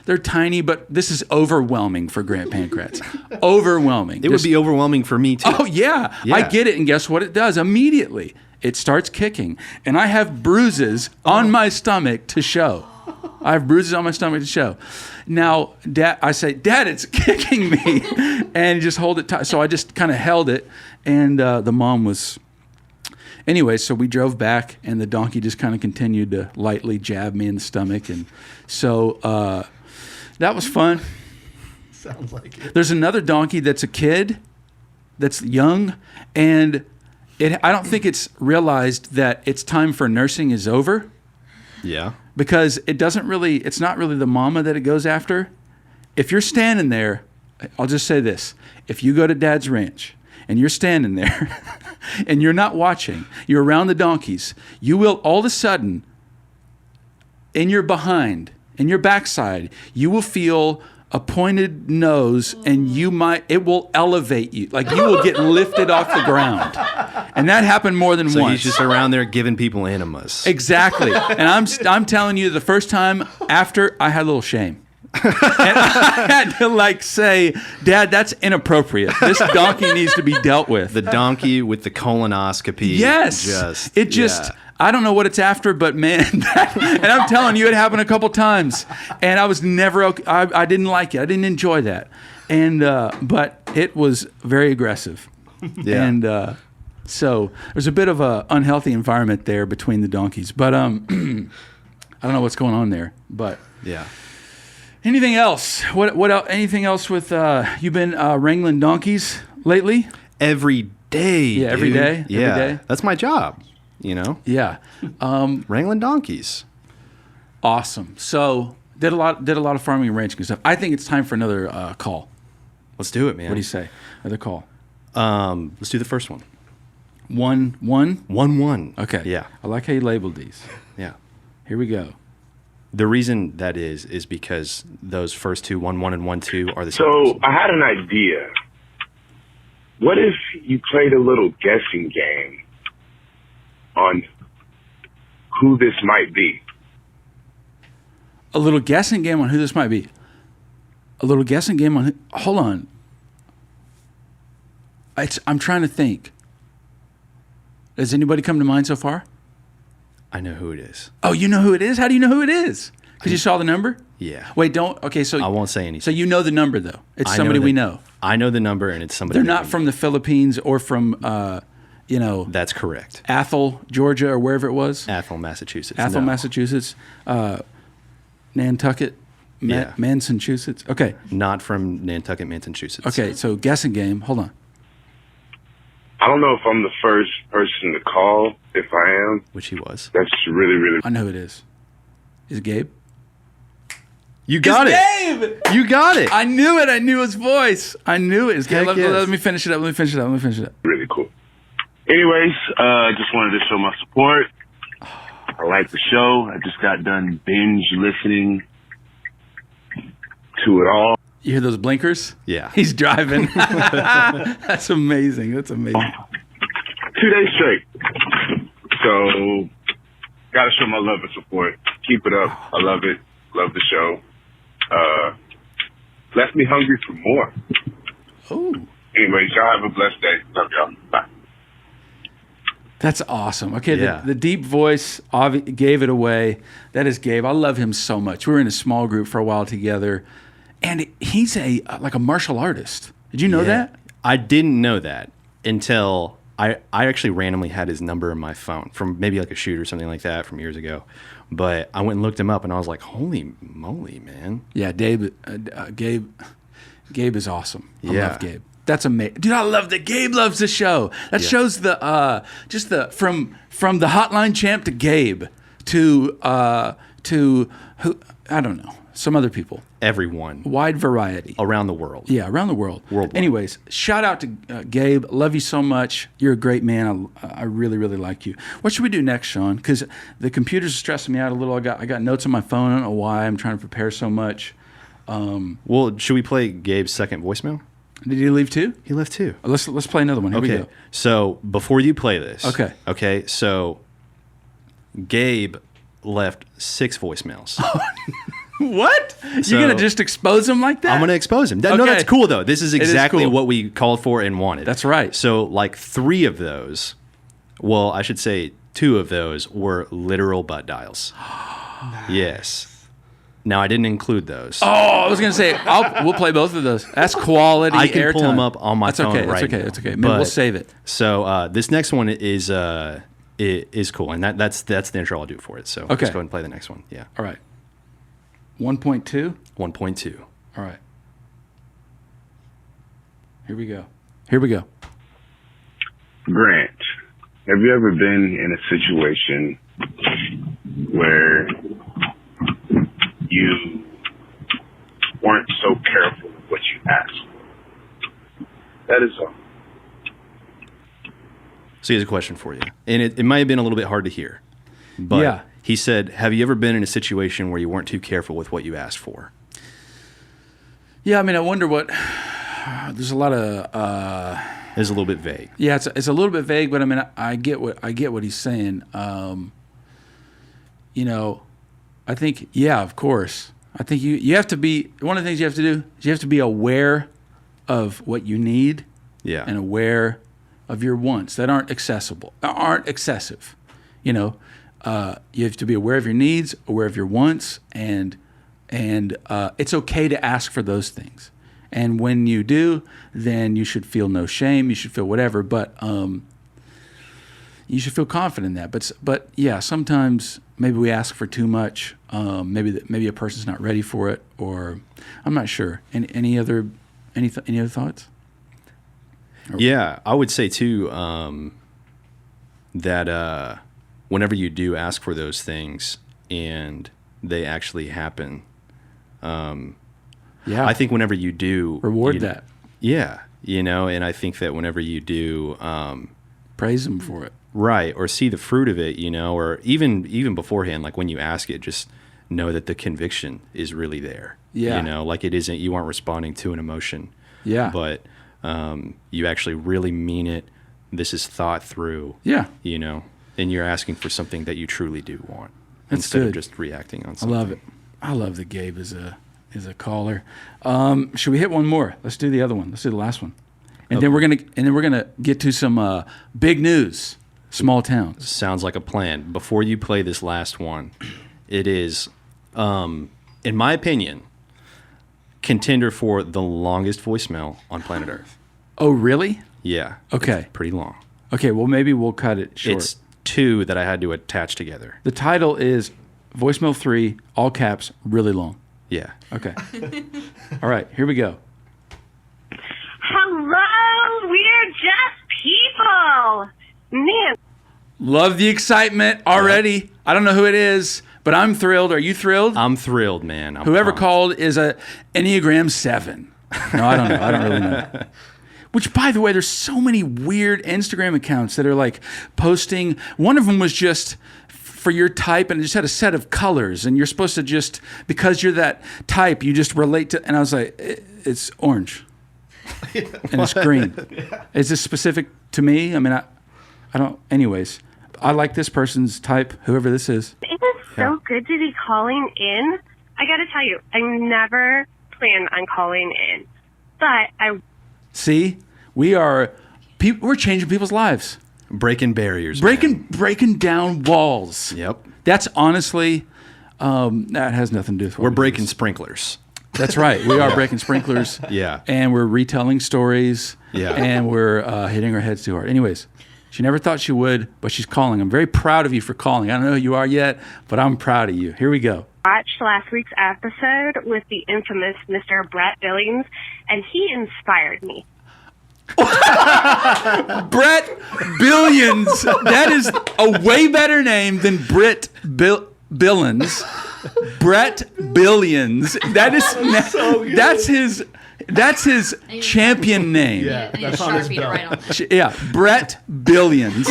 they're tiny, but this is overwhelming for Grant Pancratz. Overwhelming. It would be overwhelming for me too. Oh, yeah. Yeah. I get it. And guess what it does? Immediately, it starts kicking. And I have bruises on my stomach to show. I have bruises on my stomach to show. Now, I say, Dad, it's kicking me. And just hold it tight. So I just kind of held it. And the mom was... Anyway, so we drove back, and the donkey just kind of continued to lightly jab me in the stomach. And so that was fun. Sounds like it. There's another donkey that's a kid, that's young, and I don't think it's realized that its time for nursing is over, Yeah. because it's not really the mama that it goes after. If you're standing there, I'll just say this. If you go to Dad's ranch and you're standing there and you're not watching, you're around the donkeys, you will all of a sudden, in your behind, in your backside, you will feel a pointed nose, and it will elevate you. Like, you will get lifted off the ground. And that happened more than So once. he's just around there giving people enemas. Exactly. And I'm telling you, the first time after, I had a little shame. And I had to say, Dad, that's inappropriate. This donkey needs to be dealt with. The donkey with the colonoscopy. Yes. Yeah. I don't know what it's after, but man, and I'm telling you, it happened a couple times, and I was never okay. I didn't like it. I didn't enjoy that, and but it was very aggressive, Yeah. and so there's a bit of a unhealthy environment there between the donkeys. But I don't know what's going on there. But Yeah. anything else? What else? Anything else with you've been wrangling donkeys lately? Every day. Yeah, every dude. day? Every Yeah. day? That's my job. Yeah. Wrangling donkeys. Awesome. So did a lot of farming and ranching stuff. I think it's time for another call. Let's do it, man. What do you say? Another call. Let's do the first one. 1-1. 1-1. Okay. Yeah. I like how you labeled these. Yeah. Here we go. The reason that is because those first two, 1-1 and 1-2, are the same. So I had an idea. What if you played a little guessing game on who this might be? A little guessing game on who this might be. A little guessing game on who... Hold on. I'm trying to think. Does anybody come to mind so far? I know who it is. Oh, you know who it is? How do you know who it is? Because you saw the number? Yeah. Wait, don't... Okay, so... I won't say anything. So you know the number, though. It's I somebody know we that- know. I know the number, and it's somebody They're that not we from know. the Philippines or from, That's correct. Athol, Georgia, or wherever it was. Athol, Massachusetts. Athol, No. Massachusetts. Nantucket. Yeah. Massachusetts. Okay. Not from Nantucket, Massachusetts. Okay, so guessing game. Hold on. I don't know if I'm the first person to call. If I am, Which he was. that's really, really... I know who it is. Is it Gabe? You got it. Gabe! You got it. I knew it. I knew his voice. I knew it. It's Gabe. Heck Let, yes. let me finish it up. really cool. Anyways, just wanted to show my support. I like the show. I just got done binge listening to it all. You hear those blinkers? Yeah. He's driving. That's amazing. 2 days straight. So, gotta show my love and support. Keep it up. I love it. Love the show. Left me hungry for more. Oh, Anyways, y'all have a blessed day. Love y'all. Bye. that's awesome. Okay, Yeah. the deep voice gave it away. That is Gabe. I love him so much. We were in a small group for a while together, and he's like a martial artist. Did you know Yeah. that? I didn't know that until I actually randomly had his number in my phone from maybe like a shoot or something like that from years ago. But I went and looked him up, and I was like, holy moly, man. Yeah, Gabe is awesome. I Yeah. love Gabe. That's amazing, dude. I love that Gabe loves the show. That Yeah. shows from the Hotline Champ to Gabe to who I don't know, some other people. Everyone Wide variety. around the world. Yeah, around the world. Worldwide. Anyways, shout out to Gabe. Love you so much. You're a great man. I really, really like you. What should we do next, Sean? Because the computer's stressing me out a little. I got notes on my phone. I don't know why. I'm trying to prepare so much. Well, should we play Gabe's second voicemail? Did he leave too? He left 2. Let's play another one. Here we Okay. go. So before you play this. Okay. So Gabe left 6 voicemails. What? So- You're gonna just expose him like that? I'm going to expose him. No, Okay. that's cool though. This is is exactly cool. what we called for and wanted. That's right. So like 3 of those, well, I should say 2 of those were literal butt dials. Yes. Now I didn't include those. Oh, I was gonna say we'll play both of those. That's quality. I can pull airtime. them up on my That's phone okay. right That's okay. now. That's okay. Maybe But- we'll save it. So this next one is cool, and that's the intro I'll do for it. So Okay. just go ahead and play the next one. Yeah, All right. 1.2. 1.2. All right. Here we go. Here we go. Grant, have you ever been in a situation where you weren't so careful with what you asked for? That is all. So here's a question for you, and it might have been a little bit hard to hear, but Yeah. he said, "Have you ever been in a situation where you weren't too careful with what you asked for?" Yeah, I mean, I wonder what. There's a lot of. It's a little bit vague. Yeah, it's a little bit vague, but I mean, I get what he's saying. I think, yeah, of course. I think you have to be, one of the things you have to do is you have to be aware of what you need Yeah, and aware of your wants that aren't excessive. You have to be aware of your needs, aware of your wants, and it's okay to ask for those things. And when you do, then you should feel no shame. You should feel whatever, but you should feel confident in that. But yeah, sometimes maybe we ask for too much. Maybe a person's not ready for it, or I'm not sure. Any other thoughts? yeah. I would say too that whenever you do ask for those things and they actually happen, Yeah, I think whenever you do reward you- that. Yeah, and I think that whenever you do, Praise them for it. right, or see the fruit of it, or even beforehand, like when you ask it, just know that the conviction is really there. Yeah. Like it isn't, you aren't responding to an emotion. Yeah. But you actually really mean it. This is thought through. Yeah. And you're asking for something that you truly do want That's instead of good. just reacting on I something. love it. I love that Gabe is a caller. Should we hit one more? Let's do the other one. Let's do the last one, and then we're gonna get to some big news, small towns. Sounds like a plan. Before you play this last one, it is, in my opinion, contender for the longest voicemail on planet Earth. Oh, really? Yeah. Okay. It's pretty long. Okay. Well, maybe we'll cut it short. It's 2 that I had to attach together. The title is voicemail 3, all caps, really long. Yeah. Okay. All right. Here we go. Hello, we're just people. Man, Love the excitement already. I don't know who it is, but I'm thrilled. Are you thrilled? I'm thrilled, man. Whoever pumped. called is a Enneagram 7. No, I don't know. I don't really know. Which, by the way, there's so many weird Instagram accounts that are like posting. One of them was just for your type, and it just had a set of colors, and you're supposed to just, because you're that type, you just relate to. And I was like, it's orange, and it's green. Is this specific to me? I mean, I don't. Anyways, I like this person's type, whoever this is. it is so good to be calling in. I got to tell you, I never plan on calling in, but I See, we're changing people's lives. Breaking barriers. man. Breaking down walls. Yep. That's honestly, that has nothing to do with what We're we breaking do. sprinklers. That's right. We are breaking sprinklers. Yeah. And we're retelling stories. Yeah. And we're hitting our heads too hard. Anyways, she never thought she would, but she's calling. I'm very proud of you for calling. I don't know who you are yet, but I'm proud of you. Here we go. watched last week's episode with the infamous Mr. Brett Billings, and he inspired me. Brett Billions. That is a way better name than Britt Billins. Brett Billions. That is that's his champion name. Yeah, I need a Sharpie to write on that. Yeah, Brett Billions.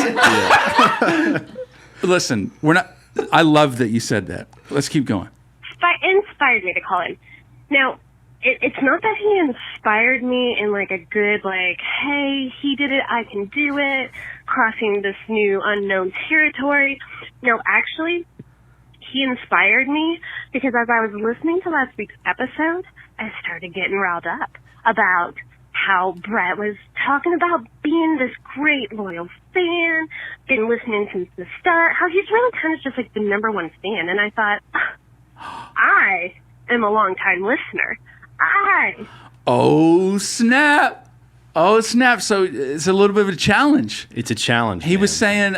Listen, I love that you said that. Let's keep going. Inspired me to call in. Now, it's not that he inspired me in like a good, like, hey, he did it, I can do it, crossing this new unknown territory. No, actually, he inspired me because as I was listening to last week's episode, I started getting riled up about how Brett was talking about being this great loyal fan, been listening since the start, how he's really kind of just like the number one fan. And I thought, I am a longtime listener. Oh, snap. Oh, snap. So it's a little bit of a challenge. It's a challenge. He was saying,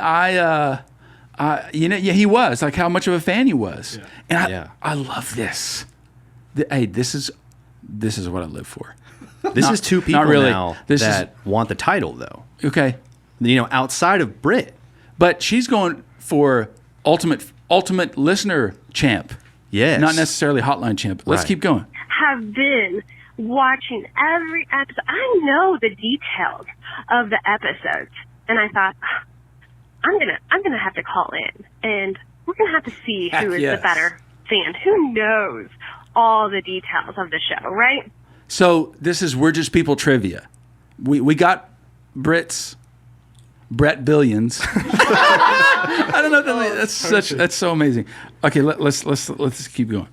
he was, like how much of a fan he was. Yeah. And I love this. Hey, this is what I live for. This is two people really. now that want the title, though. Okay. Outside of Brit. But she's going for ultimate listener champ. Yes. Not necessarily hotline champ. Let's keep going. Have been watching every episode. I know the details of the episodes, and I thought I'm gonna have to call in, and we're gonna have to see who is the better fan, who knows all the details of the show, right? So this is We're Just People trivia. We got Brett Billions. I don't know. That's so amazing. Okay, let's keep going.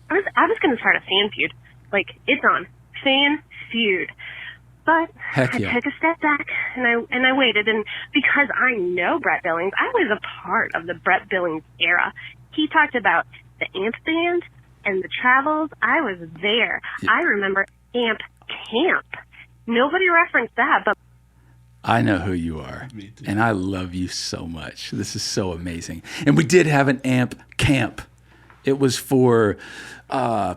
I was going to start a fan feud. Like, it's on. Fan feud. But I took a step back, and I waited. And because I know Brett Billings, I was a part of the Brett Billings era. He talked about the Amp Band and the travels. I was there. Yeah. I remember Amp Camp. Nobody referenced that, but I know who you are, and I love you so much. This is so amazing. And we did have an Amp Camp. It was for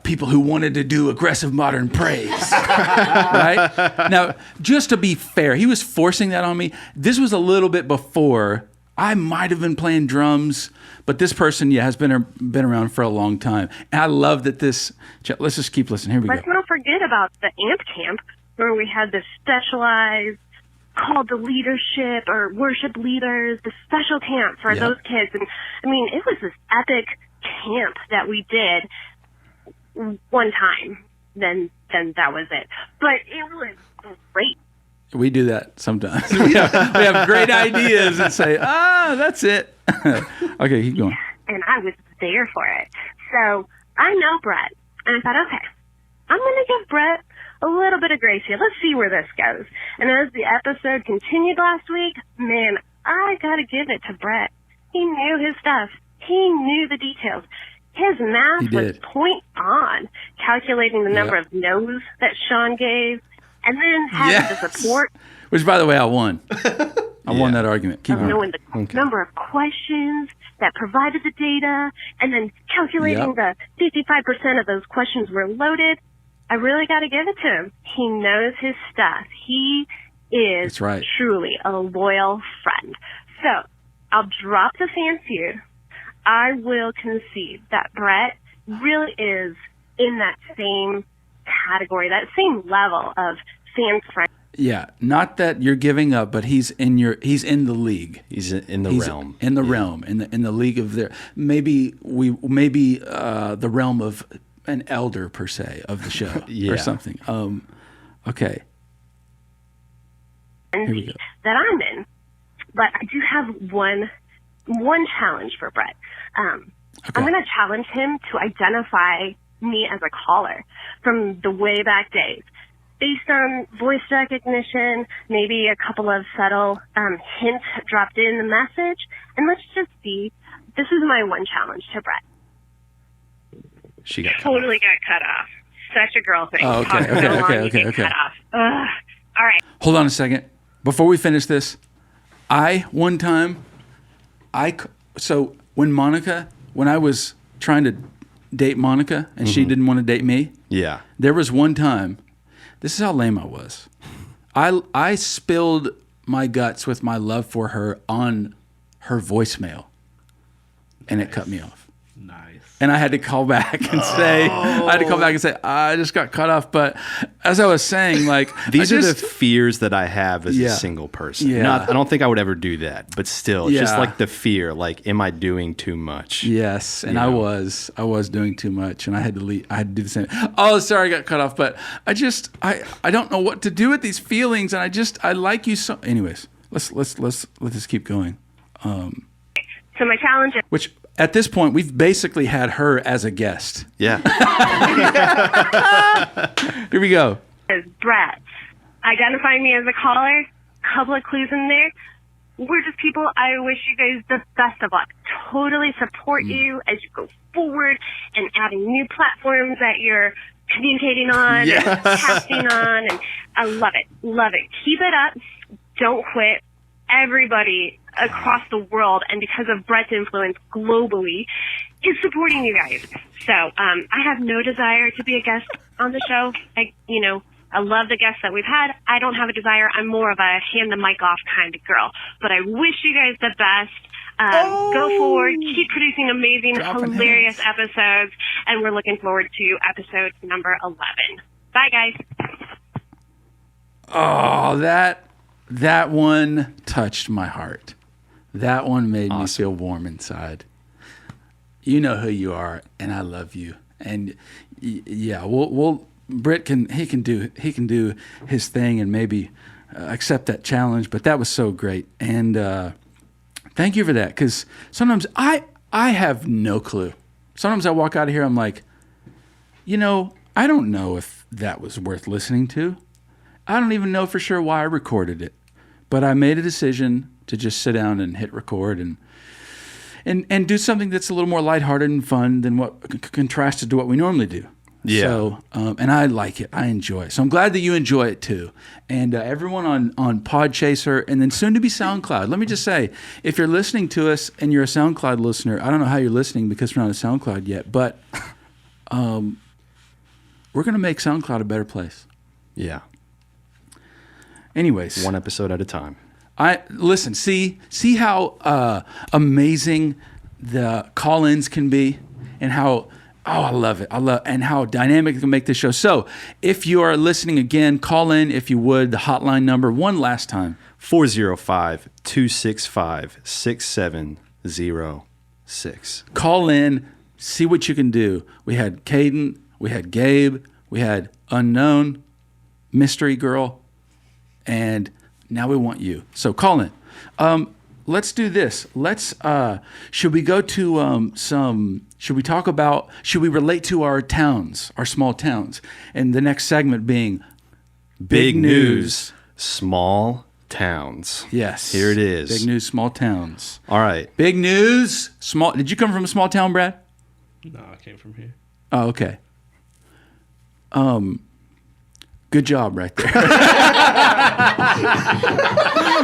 people who wanted to do aggressive modern praise, right? Now, just to be fair, he was forcing that on me. This was a little bit before. I might have been playing drums, but this person, has been around for a long time. And I love that this. Let's just keep listening. Here we go. Let's not forget about the Amp Camp, where we had this specialized call to leadership or worship leaders, the special camp for those kids. And I mean, it was this epic camp that we did one time. Then that was it. But it was great. We do that sometimes. we have great ideas and say, that's it. Okay, keep going. And I was there for it. So I know Brett. And I thought, okay, I'm going to give Brett a little bit of grace here. Let's see where this goes. And as the episode continued last week, man, I got to give it to Brett. He knew his stuff. He knew the details. His math was point on, calculating the number of no's that Sean gave, and then having the support. Which, by the way, I won. I won that argument. Keep going. Knowing the number of questions that provided the data, and then calculating the 55% of those questions were loaded. I really got to give it to him. He knows his stuff. He is truly a loyal friend. So I'll drop the fan feud. I will concede that Brett really is in that same category, that same level of fan friend. Yeah, not that you're giving up, but he's in the league. He's in the realm. In the realm, in the league of the the realm of an elder per se of the show or something. Okay. Here we go. That I'm in, but I do have one challenge for Brett. I'm going to challenge him to identify me as a caller from the way back days. Based on voice recognition, maybe a couple of subtle hints dropped in the message. And let's just see. This is my one challenge to Brett. She got got cut off. Such a girl thing. Oh, okay. Cut off. All right. Hold on a second. Before we finish this, one time, when I was trying to date Monica and she didn't want to date me. Yeah. There was one time. This is how lame I was. I spilled my guts with my love for her on her voicemail, and it cut me off. Nice. And I had to call back and say, I just got cut off. But as I was saying, like, These are the fears that I have as a single person. Yeah. I don't think I would ever do that, but still, it's just Yeah. like the fear, like, am I doing too much? Yes, and You I know? was doing too much, and I had to leave. I had to do the same. Oh, sorry, I got cut off. But I don't know what to do with these feelings, and I like you so. Anyways, let's just keep going. So my challenge Which at this point we've basically had her as a guest. Yeah. Here we go. is Brett. Identifying me as a caller, couple of clues in there. We're just people. I wish you guys the best of luck. Totally support you as you go forward and adding new platforms that you're communicating on and casting on. And I love it. Love it. Keep it up. Don't quit. Everybody across the world, and because of Brett's influence globally, is supporting you guys. So I have no desire to be a guest on the show. I love the guests that we've had. I don't have a desire. I'm more of a hand the mic off kind of girl. But I wish you guys the best. Go forward. Keep producing amazing, hilarious episodes. And we're looking forward to episode number 11. Bye, guys. Oh, that one touched my heart. That one made me feel warm inside. You know who you are, and I love you. And yeah, we'll Britt can do his thing and maybe accept that challenge. But that was so great, and thank you for that. Because sometimes I have no clue. Sometimes I walk out of here, I'm like, I don't know if that was worth listening to. I don't even know for sure why I recorded it, but I made a decision to just sit down and hit record and do something that's a little more lighthearted and fun than what contrasted to what we normally do. Yeah. So, and I like it. I enjoy it. So I'm glad that you enjoy it too. And everyone on Podchaser and then soon to be SoundCloud. Let me just say, if you're listening to us and you're a SoundCloud listener, I don't know how you're listening because we're not on SoundCloud yet, but we're going to make SoundCloud a better place. Yeah. Anyways. One episode at a time. Listen, see how amazing the call-ins can be and how I love it. And how dynamic it can make this show. So if you are listening again, call in if you would, the hotline number one last time. 405-265-6706. Call in, see what you can do. We had Caden, we had Gabe, we had Unknown, Mystery Girl, and now we want you. So call in. Let's do this. Should we go to should we relate to our towns, our small towns? And the next segment being Big News. Small towns. Yes. Here it is. Big News, small towns. All right. Big News, small. Did you come from a small town, Brad? No, I came from here. Oh, okay. Good job right there.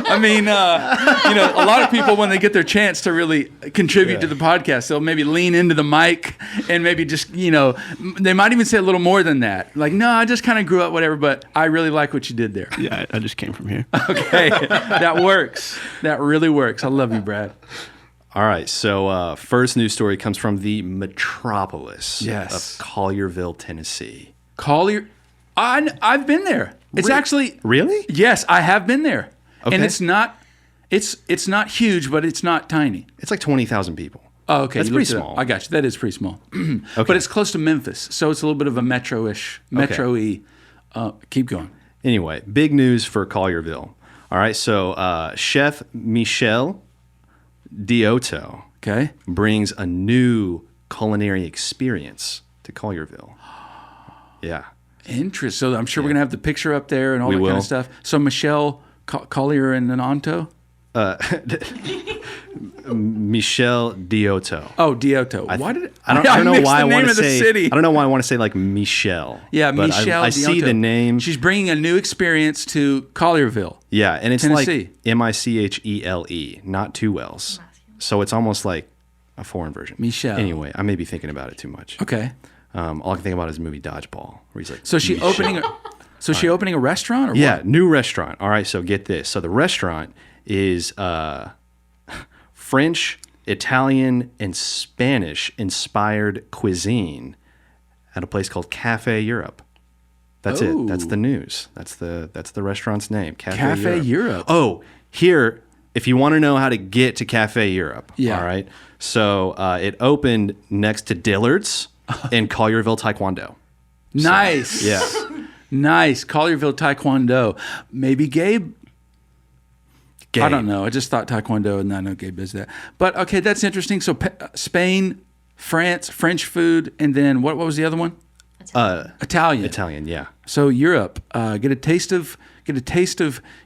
I mean, a lot of people, when they get their chance to really contribute to the podcast, they'll maybe lean into the mic and maybe just, they might even say a little more than that. Like, no, I just kind of grew up, whatever, but I really like what you did there. Yeah, I just came from here. Okay, that works. That really works. I love you, Brad. All right. So first news story comes from the metropolis of Collierville, Tennessee. I've been there. It's actually really? Yes, I have been there. Okay. And it's not huge, but it's not tiny. It's like 20,000 people. Oh, okay. That's You pretty looked it up. small. I got you. That is pretty small. Okay. But it's close to Memphis, so it's a little bit of a metro-y. Keep going. Anyway, big news for Collierville. All right. So Chef Michel Diotto brings a new culinary experience to Collierville. Yeah. Interesting. So I'm sure we're going to have the picture up there and all We that kind will. of stuff. So Michelle Collier and Ananto? Michel Diotto. Oh, Diotto. I don't know why I want to say. City. I don't know why I want to say like Michelle. Yeah, but Michelle. I see the name. She's bringing a new experience to Collierville. Yeah, and it's Tennessee. like Michele, not two L's. So it's almost like a foreign version. Michelle. Anyway, I may be thinking about it too much. Okay. All I can think about is the movie Dodgeball, where he's like. So she Michelle. opening a restaurant, or Yeah, what? new restaurant. All right, so get this. So the restaurant is French Italian and Spanish inspired cuisine at a place called Cafe Europe. That's it. That's the news. That's the restaurant's name. Cafe Europe. Oh, here, if you want to know how to get to Cafe Europe, Yeah. all right. So it opened next to Dillard's in Collierville, Taekwondo. Nice. Yeah. Nice. Collierville Taekwondo. Maybe Gabe. I don't know. I just thought Taekwondo, and I know Gabe does that. But okay, that's interesting. So Spain, France, French food, and then what was the other one? Italian. Italian, yeah. So Europe, get a taste of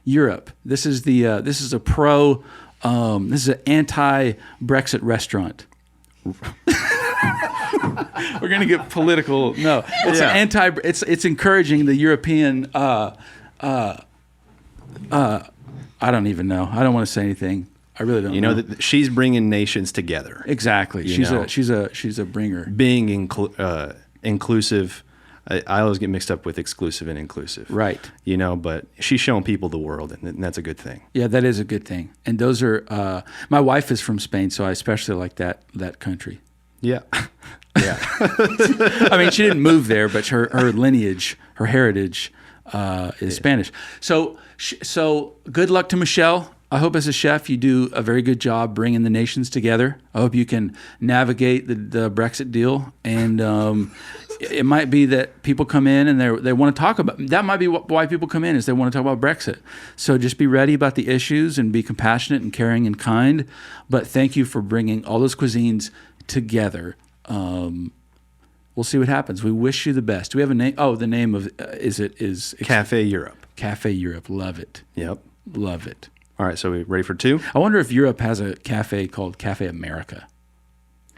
Europe. This is this is an anti-Brexit restaurant. We're gonna get political. No, it's an anti. It's encouraging the European. I don't even know. I don't want to say anything. I really don't. You know that she's bringing nations together. Exactly. She's a bringer. Being inclusive. I always get mixed up with exclusive and inclusive. Right. You know, but she's showing people the world, and that's a good thing. Yeah, that is a good thing. And those are. My wife is from Spain, so I especially like that country. Yeah. Yeah. I mean, she didn't move there, but her lineage, her heritage, is Spanish. So good luck to Michelle. I hope as a chef you do a very good job bringing the nations together. I hope you can navigate the Brexit deal, and it might be that people come in and they want to talk about. That might be why people come in, is they want to talk about Brexit. So just be ready about the issues and be compassionate and caring and kind. But thank you for bringing all those cuisines together. We'll see what happens. We wish you the best. Do we have a name? Oh, the name of is Cafe Europe. Cafe Europe. Love it. Yep. Love it. All right, so we ready for 2? I wonder if Europe has a cafe called Cafe America.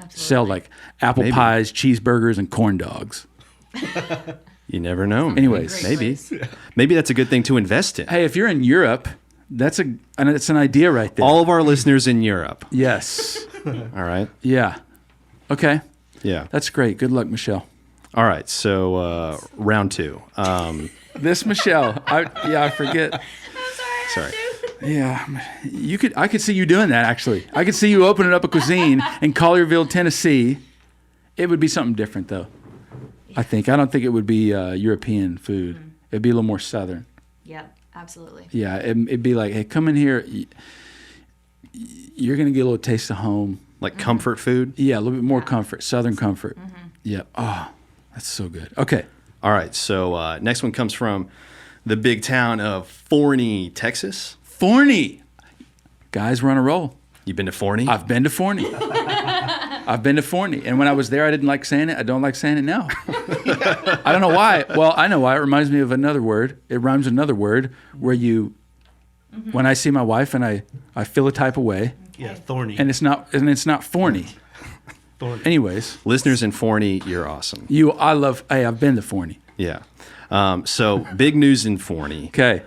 Absolutely. Sell like apple pies, cheeseburgers, and corn dogs. You never know. Anyways, Maybe that's a good thing to invest in. hey, if you're in Europe, it's an idea right there. All of our listeners in Europe. Yes. All right. Yeah. Okay. Yeah. That's great. Good luck, Michelle. All right. So round 2. This Michelle. I forget. Sorry. Yeah, I could see you doing that, actually. I could see you opening up a cuisine in Collierville, Tennessee. It would be something different, though. I don't think it would be European food. Mm-hmm. It'd be a little more Southern. Yep, absolutely. Yeah, it'd be like, hey, come in here. You're going to get a little taste of home. Like comfort food? Yeah, a little bit more comfort, Southern comfort. Mm-hmm. Yeah. Oh, that's so good. Okay. All right. So next one comes from the big town of Forney, Texas. Forney. Guys, we're on a roll. You been to Forney? I've been to Forney. I've been to Forney. And when I was there, I didn't like saying it. I don't like saying it now. I don't know why. Well, I know why. It reminds me of another word. It rhymes with another word where you, when I see my wife and I feel a type of way. Yeah, thorny. And it's not Forney. Thorny. Anyways. Listeners in Forney, you're awesome. I've been to Forney. Yeah. So big news in Forney. Okay.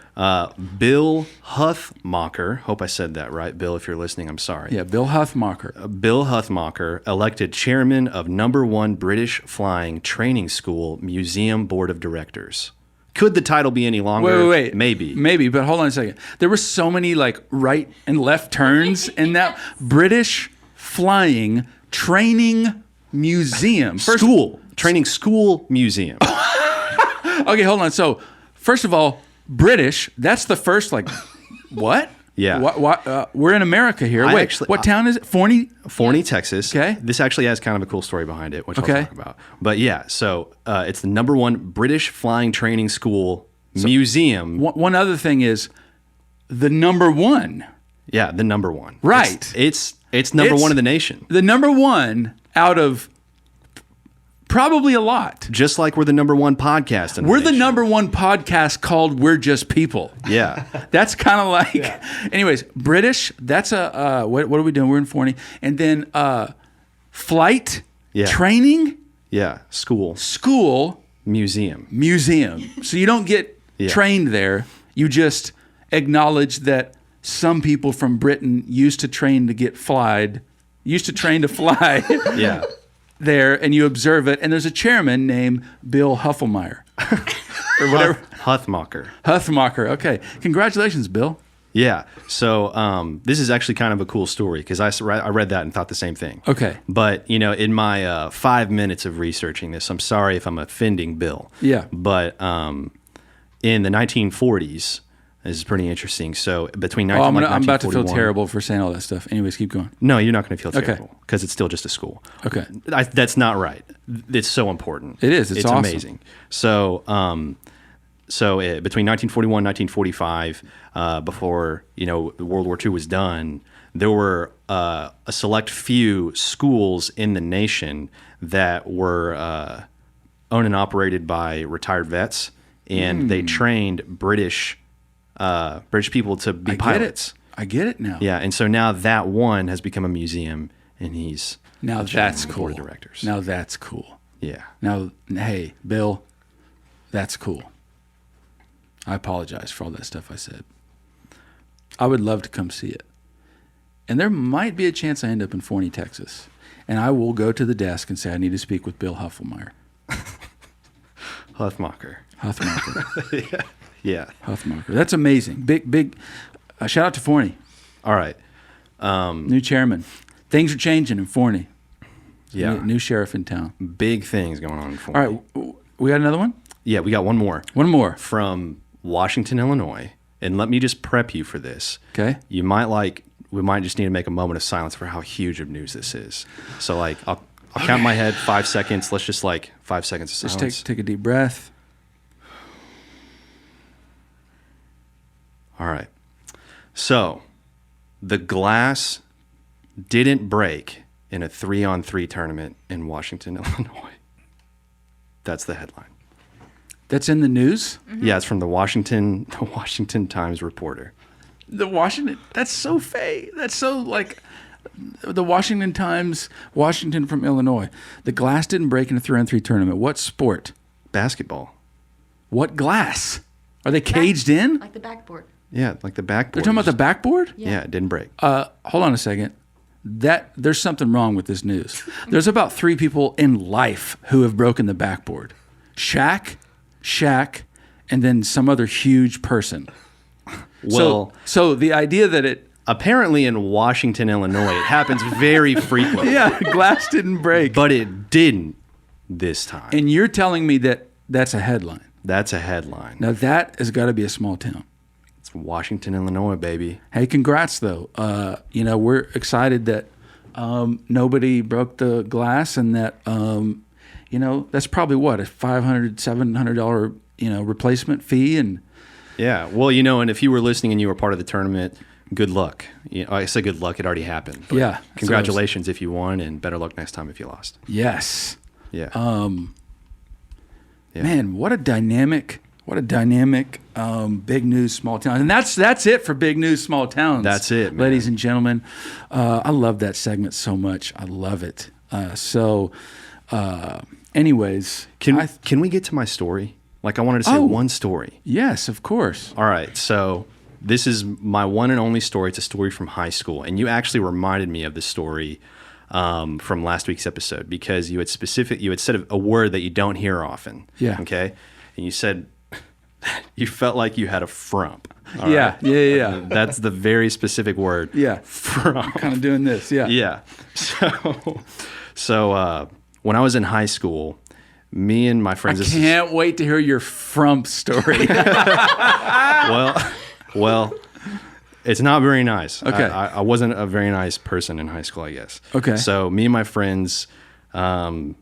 Bill Huthmacher, hope I said that right. Bill, if you're listening, I'm sorry. Yeah, Bill Huthmacher. Bill Huthmacher, elected chairman of #1 British Flying Training School Museum Board of Directors. Could the title be any longer? Wait. Maybe, but hold on a second. There were so many like right and left turns in that British Flying Training Museum. Training School Museum. Okay, hold on. So, first of all, British, that's the first, like, what? Yeah. We're in America here. What town is it? Forney? Forney, Texas. Okay. This actually has kind of a cool story behind it, which Okay. I'll talk about. But yeah, so it's the #1 British Flying Training School Museum. One other thing is the #1. Yeah, the #1. Right. It's number one in the nation. The #1 out of probably a lot. Just like we're the #1 podcast. We're the #1 podcast called We're Just People. Yeah. That's kind of like, anyways, British, that's what are we doing? We're in Forney. And then flight, training. Yeah, school. Museum. So you don't get Yeah. trained there. You just acknowledge that some people from Britain used to train to fly Yeah. there, and you observe it. And there's a chairman named Bill Hufflemeyer. Or whatever. Huthmacher. Huthmacher. Okay. Congratulations, Bill. Yeah. So this is actually kind of a cool story because I read that and thought the same thing. Okay. But, in my 5 minutes of researching this, I'm sorry if I'm offending Bill. Yeah. But in the 1940s, this is pretty interesting. So between Oh, I'm about to feel 1941 terrible for saying all that stuff. Anyways, keep going. No, you're not going to feel Okay. terrible because it's still just a school. Okay. That's not right. It's so important. It is. It's awesome. amazing. So, between 1941 and 1945, before World War II was done, there were a select few schools in the nation that were owned and operated by retired vets, and they trained British people to be pilots. I get it now. Yeah, and so now that one has become a museum, and he's Now the chairman that's of the cool. board of directors. Now that's cool. Yeah. Now, hey, Bill, that's cool. I apologize for all that stuff I said. I would love to come see it. And there might be a chance I end up in Forney, Texas. And I will go to the desk and say, I need to speak with Bill Hufflemeyer. Huffmacher. Yeah. Huffmacher. That's amazing. Big shout out to Forney. All right. New chairman. Things are changing in Forney. Yeah. New sheriff in town. Big things going on in Forney. All right. We got another one? Yeah, we got one more. One more. From Washington, Illinois. And let me just prep you for this. Okay. We might just need to make a moment of silence for how huge of news this is. So I'll count in my head 5 seconds. Let's just 5 seconds of silence. Just take a deep breath. All right. So, the glass didn't break in a 3-on-3 tournament in Washington, Illinois. That's the headline. That's in the news? Yeah, it's from the Washington Times reporter. That's so fake. That's so the Washington Times, Washington from Illinois. The glass didn't break in a 3-on-3 tournament. What sport? Basketball. What glass? Are they caged in? Like the backboard. Yeah, like the backboard. They're talking about the backboard? Yeah, it didn't break. Hold on a second. There's something wrong with this news. There's about 3 people in life who have broken the backboard. Shaq, and then some other huge person. Well, so the idea that it apparently in Washington, Illinois, it happens very frequently. yeah, glass didn't break. But it didn't this time. And you're telling me that that's a headline. That's a headline. Now that has got to be a small town. It's Washington, Illinois, baby. Hey, congrats though. We're excited that nobody broke the glass, and that that's probably what, a $500, $700 replacement fee. And Yeah. Well, and if you were listening and you were part of the tournament, good luck. I say good luck. It already happened. But Yeah. congratulations if you won, and better luck next time if you lost. yes, Yeah. Yeah. man, what a dynamic big news small town. And that's it for big news small towns. That's it, man. ladies and gentlemen. I love that segment so much. I love it. Anyways, Can we get to my story? I wanted to say one story. yes, of course. All right. So this is my one and only story. It's a story from high school. And you actually reminded me of this story from last week's episode because you had said a word that you don't hear often. Yeah. Okay. And you said you felt like you had a frump. All Yeah, right? yeah. That's the very specific word. Yeah. Frump. Kind of doing this. Yeah. Yeah. So when I was in high school, me and my friends. I can't wait to hear your frump story. Well, it's not very nice. Okay. I wasn't a very nice person in high school, I guess. Okay. So me and my friends, there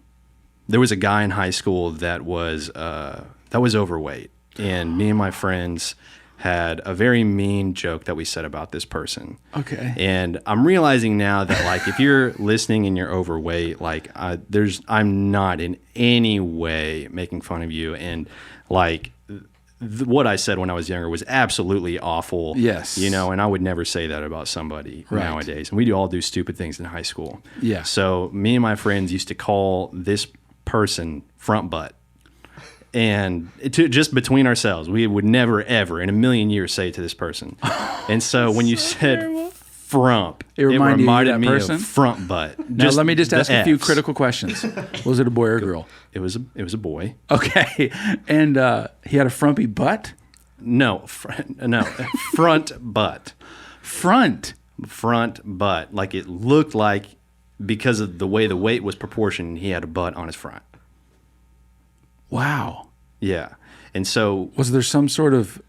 was a guy in high school that was overweight, and me and my friends had a very mean joke that we said about this person. Okay. And I'm realizing now that if you're listening and you're overweight, I'm not in any way making fun of you. And what I said when I was younger was absolutely awful. Yes. And I would never say that about somebody Right. nowadays. And we all do stupid things in high school. Yeah. So me and my friends used to call this person front butt. And just between ourselves, we would never, ever in a million years say it to this person. And so when you said frump, It reminded you of that me person? of front butt. Now let me just the ask a few Fs. critical questions. Was it a boy or a girl? It was a boy. Okay. And he had a frumpy butt? No, no, front butt. Front. Front butt. Like it looked like because of the way the weight was proportioned, he had a butt on his front. Wow. Yeah. And so Was there some sort of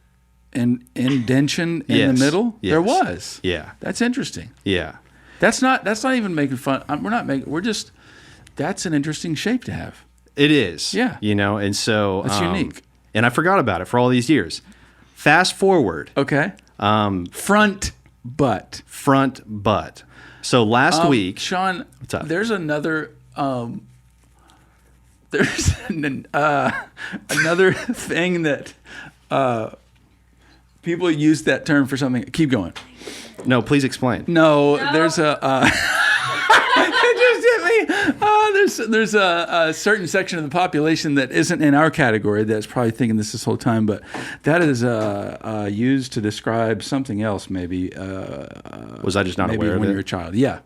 indention in Yes. the middle? Yes. There was. Yeah. That's interesting. Yeah. That's not even making fun. We're just that's an interesting shape to have. It is. Yeah. You know, and so That's unique. And I forgot about it for all these years. Fast forward. Okay. Front butt. Front butt. So last week, Sean, What's up? there's another another thing that people use that term for something. Keep going. no, please explain. No, there's a. It just hit me. There's a certain section of the population that isn't in our category that's probably thinking this whole time, but that is used to describe something else. Maybe Was I just not maybe aware of when it? you're a child. Yeah.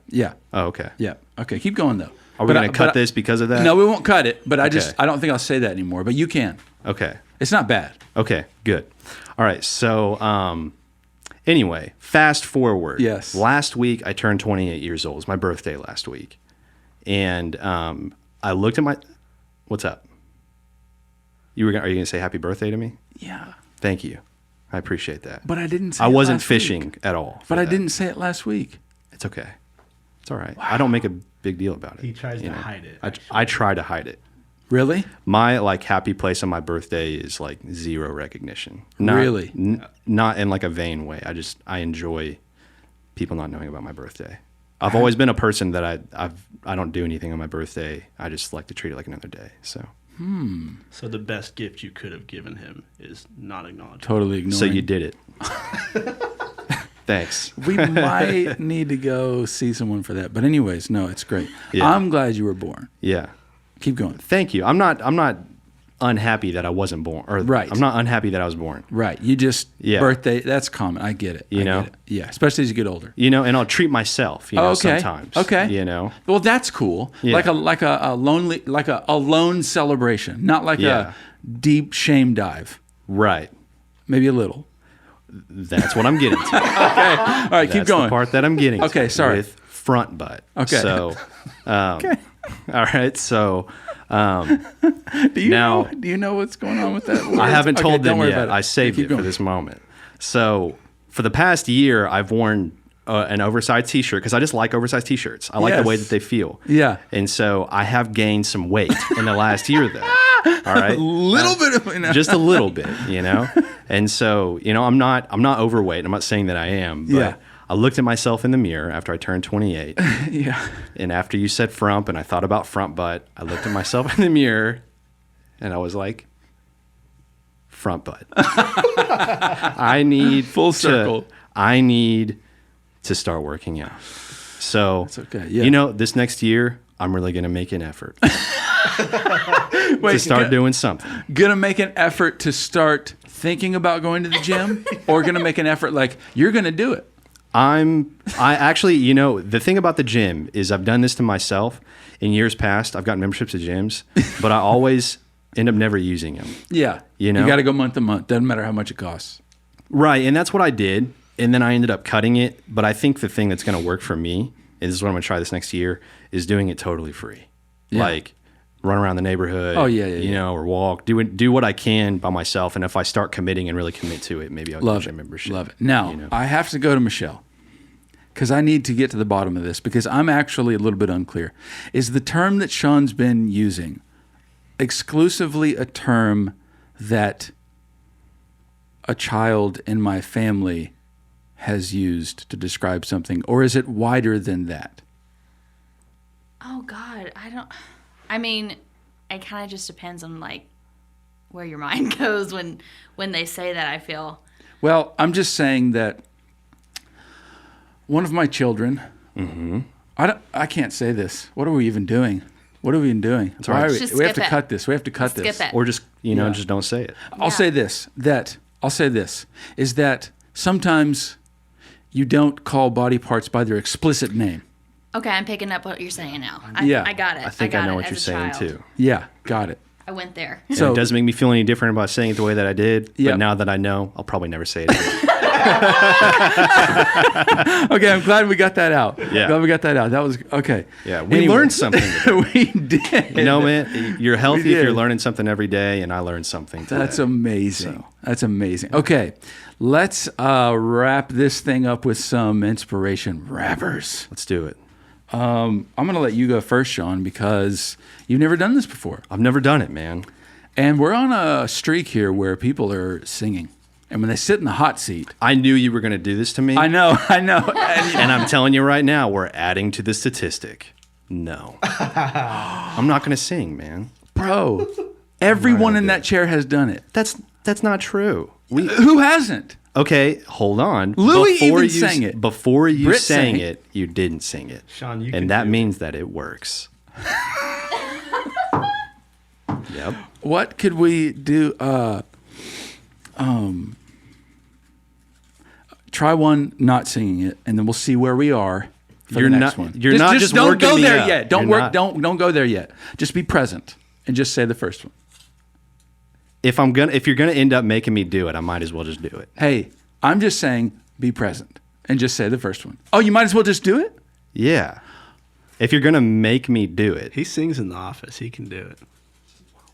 Oh, okay. Yeah. Okay. Keep going though. Are we going to cut this because of that? No, we won't cut it. But I Okay. don't think I'll say that anymore. But you can. Okay. It's not bad. Okay, good. All right. So, anyway, fast forward. Yes. Last week, I turned 28 years old. It was my birthday last week. And I looked at my. What's up? Are you going to say happy birthday to me? Yeah. Thank you. I appreciate that. But I didn't say I it wasn't last fishing week. at all. But for I that. didn't say it last week. It's okay. It's all right. I don't make a big deal about it. He tries you to know? hide it. I try to hide it. Really? My happy place on my birthday is like zero recognition. Not, Really? Not in like a vain way. I enjoy people not knowing about my birthday. I've always been a person that I don't do anything on my birthday. I just like to treat it like another day. So So the best gift you could have given him is not acknowledged. Totally ignoring. so you did it. Thanks. We might need to go see someone for that. But anyways, no, it's great. Yeah. I'm glad you were born. Yeah. Keep going. Thank you. I'm not unhappy that I wasn't born. Or Right. I'm not unhappy that I was born. Right. You just Yeah. birthday. That's common. I get it. You I know? get it. Yeah. Especially as you get older. You know, and I'll treat myself, you know, okay. sometimes. Okay. You know. Well, that's cool. Yeah. Like a lonely, like a lone celebration, not like Yeah. a deep shame dive. Right. Maybe a little. That's what I'm getting to. All right. That's keep going. the part that I'm getting Okay, to sorry. with front butt. Okay. So, all right. So, Do you now- know? Do you know what's going on with that? I haven't Okay, told don't them worry yet. about it. I saved Keep it going. for this moment. So, for the past year, I've worn an oversized T-shirt because I just like oversized T-shirts. I like the way Yes. that they feel. Yeah. And so, I have gained some weight in the last year, though. All right. A little bit of Just a little bit, you know. And so, you know, I'm not overweight. I'm not saying that I am, but Yeah. I looked at myself in the mirror after I turned 28. Yeah. And after you said frump and I thought about front butt, I looked at myself in the mirror and I was like, front butt. I need Full circle. I need to start working out. So, That's okay, yeah. you know, this next year, I'm really going to make an effort Wait, to start doing something. Gonna make an effort to start thinking about going to the gym, or gonna make an effort like you're gonna do it. I actually, you know, the thing about the gym is I've done this to myself in years past. I've got memberships to gyms, but I always end up never using them. Yeah. You know? You got to go month to month. Doesn't matter how much it costs. Right. And that's what I did. And then I ended up cutting it. But I think the thing that's going to work for me, and this is what I'm going to try this next year, is doing it totally free. Yeah. Like run around the neighborhood. Oh, yeah, you yeah. know, or walk. Do what I can by myself. And if I start committing and really commit to it, maybe I'll Love get a it. membership. Love it. Now, you know? I have to go to Michelle because I need to get to the bottom of this because I'm actually a little bit unclear. Is the term that Sean's been using exclusively a term that a child in my family has used to describe something, or is it wider than that? Oh God, I mean, it kind of just depends on like where your mind goes when they say that. I feel. Well, I'm just saying that one of my children. Mm-hmm. I can't say this. What are we even doing? What are we even doing? all right. Why are we Just have skip to it. cut this. We have to cut Skip this. it. Or just, you know, Yeah. just don't say it. I'll say this. Is that sometimes you don't call body parts by their explicit name. Okay, I'm picking up what you're saying now. Yeah. I got it. I think I got know it what as you're a saying child. too. Yeah, got it. I went there. And So- it doesn't make me feel any different about saying it the way that I did. Yep. But now that I know, I'll probably never say it again. Okay, I'm glad we got that out. Yeah. Glad we got that out. That was okay. Yeah, we Anyway. learned something today. We did. You know, man, you're healthy We if you're did. learning something every day, and I learned something today. That's amazing. That's amazing. Okay, let's wrap this thing up with some inspiration rappers. Let's do it. I'm going to let you go first, Sean, because you've never done this before. I've never done it, man. And we're on a streak here where people are singing. And when they sit in the hot seat, I knew you were going to do this to me. I know. And And I'm telling you right now, we're adding to the statistic. No. I'm not going to sing, man. bro, everyone in that chair has done it. That's not true. Who hasn't? Okay, hold on. Louis even you sang it. Before you Britt sang sang it, you didn't sing it. Sean, you can and that do it. means that it works. Yep. What could we do? Try one not singing it, and then we'll see where we are for You're the next not- one. you're not just don't working go me there up. yet. Don't You're work. not- Don't go there yet. Just be present and just say the first one. If you're gonna end up making me do it, I might as well just do it. Hey, I'm just saying, be present and just say the first one. Oh, you might as well just do it. Yeah. If you're gonna make me do it, He sings in the office. He can do it.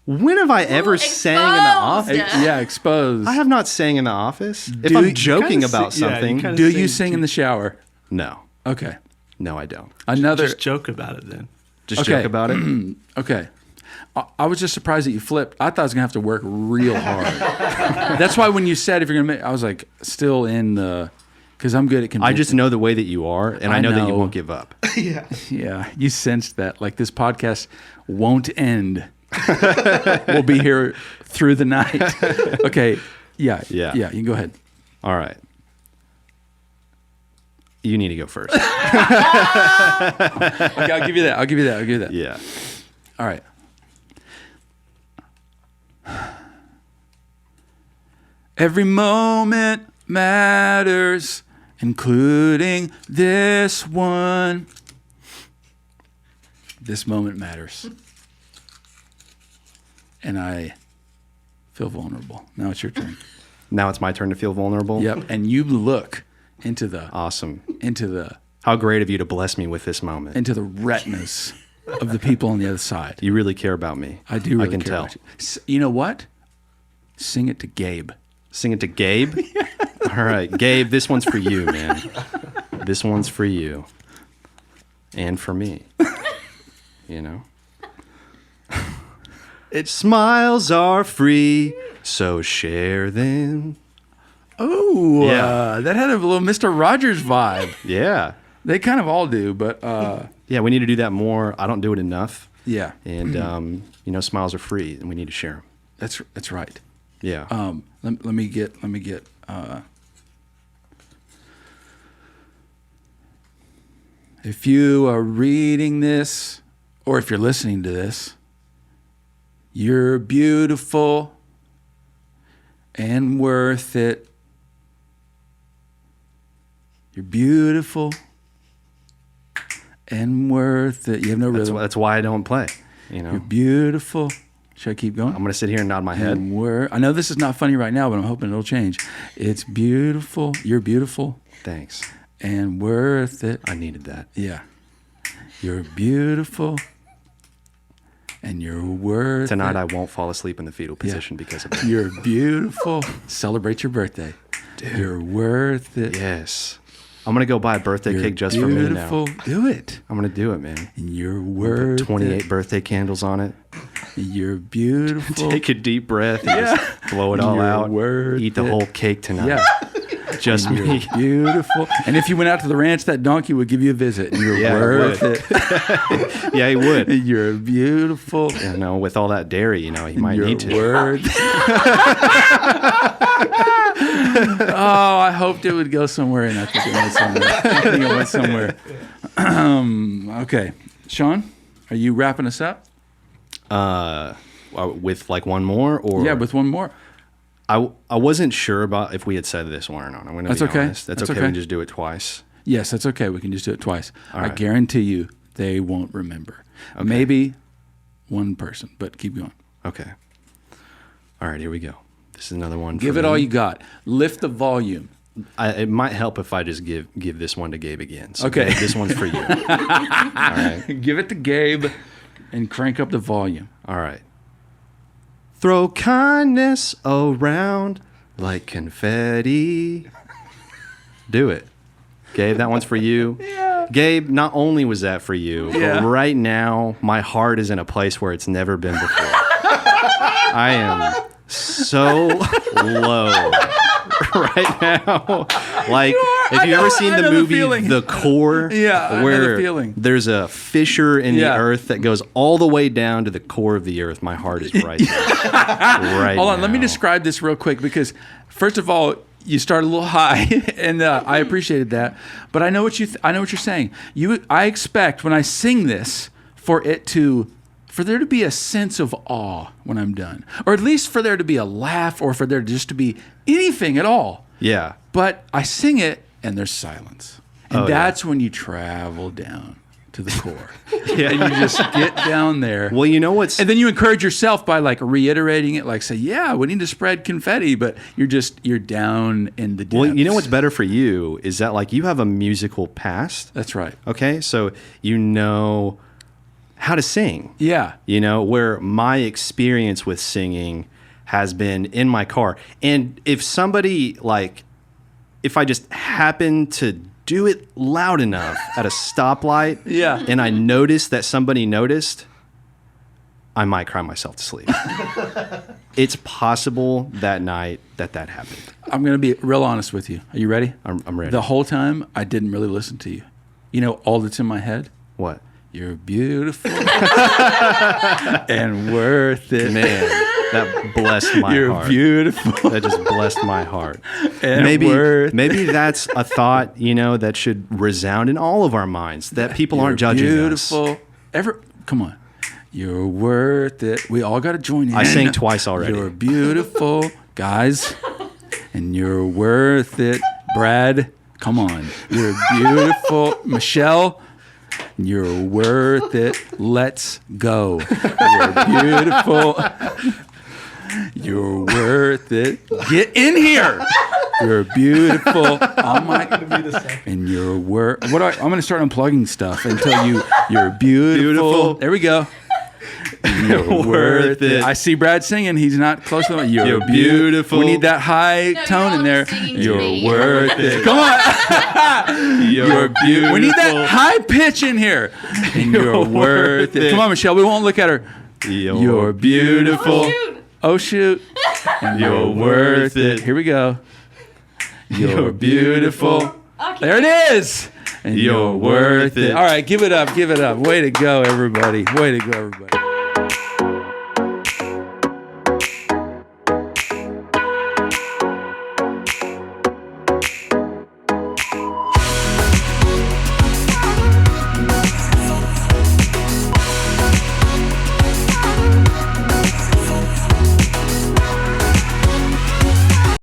when have I ever sang in the exposed. office? Yeah, exposed. I have not sang in the office. If Do I'm you- joking kinda about sing- yeah, you something, kinda Do you sing sing in the shower? no, Okay. no, I don't. Another. Just joke about it then. Just Okay. joke about it. Okay. I was just surprised that you flipped. I thought I was going to have to work real hard. That's why when you said if you're going to make, I was like, still in the, because I'm good at I convincing. just know the way that you are, and I know that you know. won't give up. Yeah, you sensed that. Like this podcast won't end. We'll be here through the night. Okay. Yeah. Yeah. Yeah. You can go ahead. All right. You need to go first. Okay. I'll give you that. I'll give you that. Yeah. All right. Every moment matters, including this one. This moment matters. And I feel vulnerable. Now it's your turn. Now it's my turn to feel vulnerable. Yep. And you look into the Awesome. into How great of you to bless me with this moment. the retinas of the people on the other side. You really care about me. I do really I can care tell. about you. You know what? Sing it to Gabe. Sing it to Gabe. All right, Gabe, this one's for you, man. This one's for you. And for me. You know? Smiles are free, so share them. Oh, Yeah. that had a little Mr. Rogers vibe. Yeah. They kind of all do, but Yeah, we need to do that more. I don't do it enough. yeah, And, smiles are free, and we need to share them. that's right. Yeah. Let me get. If you are reading this, or if you're listening to this, you're beautiful and worth it. You're beautiful and worth it. You have no rhythm. that's why I don't play. You know, You're beautiful. Should I keep going? I'm going to sit here and nod my head. I know this is not funny right now, but I'm hoping it'll change. It's beautiful. You're beautiful Thanks. and worth it. I needed that. Yeah. You're beautiful and you're worth Tonight it. I won't fall asleep in the fetal position because of that. You're beautiful. Celebrate your birthday. You're worth it. Yes. I'm going to go buy a birthday You're cake just for me now. beautiful. Do it. I'm going to do it, man. And you're Put worth 28 it. birthday candles on it. You're beautiful. Take a deep breath and just blow it all You're out. worth Eat the it. whole cake tonight. Yeah. Just You're me. beautiful. And if you went out to the ranch, that donkey would give you a visit. And you're Yeah, it worth would. it. Yeah, he would. You're beautiful. You know, with all that dairy, he might You're need to. worth Oh, I hoped it would go somewhere, and I think it went somewhere. Okay. Sean, are you wrapping us up? With like one more, or Yeah, with one more. I wasn't sure about if we had said this one or not. I'm going to That's be okay. honest. That's That's okay. okay. We can just do it twice. Yes, that's okay. We can just do it twice. I right. guarantee you they won't remember. Maybe one person, but keep going. Okay. All right, here we go. This is another one. Give it all you got. Lift the volume. It might help if I just give this one to Gabe again. So Okay. Gabe, this one's for you. All right. Give it to Gabe and crank up the volume. All right. Throw kindness around like confetti. Do it. Gabe, that one's for you. Yeah. Gabe, not only was that for you, Yeah. but right now my heart is in a place where it's never been before. I am so low right now. Like, if you've ever seen I the know the movie feeling. The Core, Yeah, I know the where feeling. there's a fissure in Yeah. the earth that goes all the way down to the core of the earth, my heart is right there. Right Hold on, let me now. describe this real quick because, first of all, you started a little high, and I appreciated that. But I know what I know what you're saying. I expect when I sing this for there to be a sense of awe when I'm done, or at least for there to be a laugh, or for there just to be anything at all. Yeah. But I sing it, and there's silence, and Oh, yeah. that's when you travel down to the core, Yeah. and you just get down there. Well, you know what's And then you encourage yourself by like reiterating it, like say, "Yeah, we need to spread confetti," but you're down in the depths. well, you know what's better for you is that like you have a musical past. That's right. Okay, so you know how to sing. Yeah, You know, where my experience with singing has been in my car. And if somebody if I just happen to do it loud enough at a stoplight, Yeah. and I notice that somebody noticed, I might cry myself to sleep. It's possible that night that happened. I'm gonna be real honest with you. Are you ready? I'm ready. The whole time I didn't really listen to you. You know, all that's in my head. What? You're beautiful and worth it. Man, that blessed my You're heart. beautiful That just blessed my heart. and maybe worth it. maybe that's a thought, that should resound in all of our minds, that people aren't You're judging beautiful. Come on. You're worth it. We all got to join in. I sang twice already. You're beautiful, guys, and you're worth it. Brad, come on. You're beautiful. Michelle, you're worth it. Let's go. You're beautiful. You're worth it. Get in here. You're beautiful. I'm and you're worth. I'm going to start unplugging stuff until you're beautiful. There we go. You're worth it. I see Brad singing. He's not close to it. You're beautiful. We need that high tone in there. You're worth it. Come on. You're beautiful. We need that high pitch in here. And you're worth it. Come on, Michelle. We won't look at her. You're beautiful. Oh, shoot. And you're worth it. Here we go. You're beautiful. There it is. And you're worth it. All right, give it up. Give it up. Way to go, everybody. Way to go, everybody.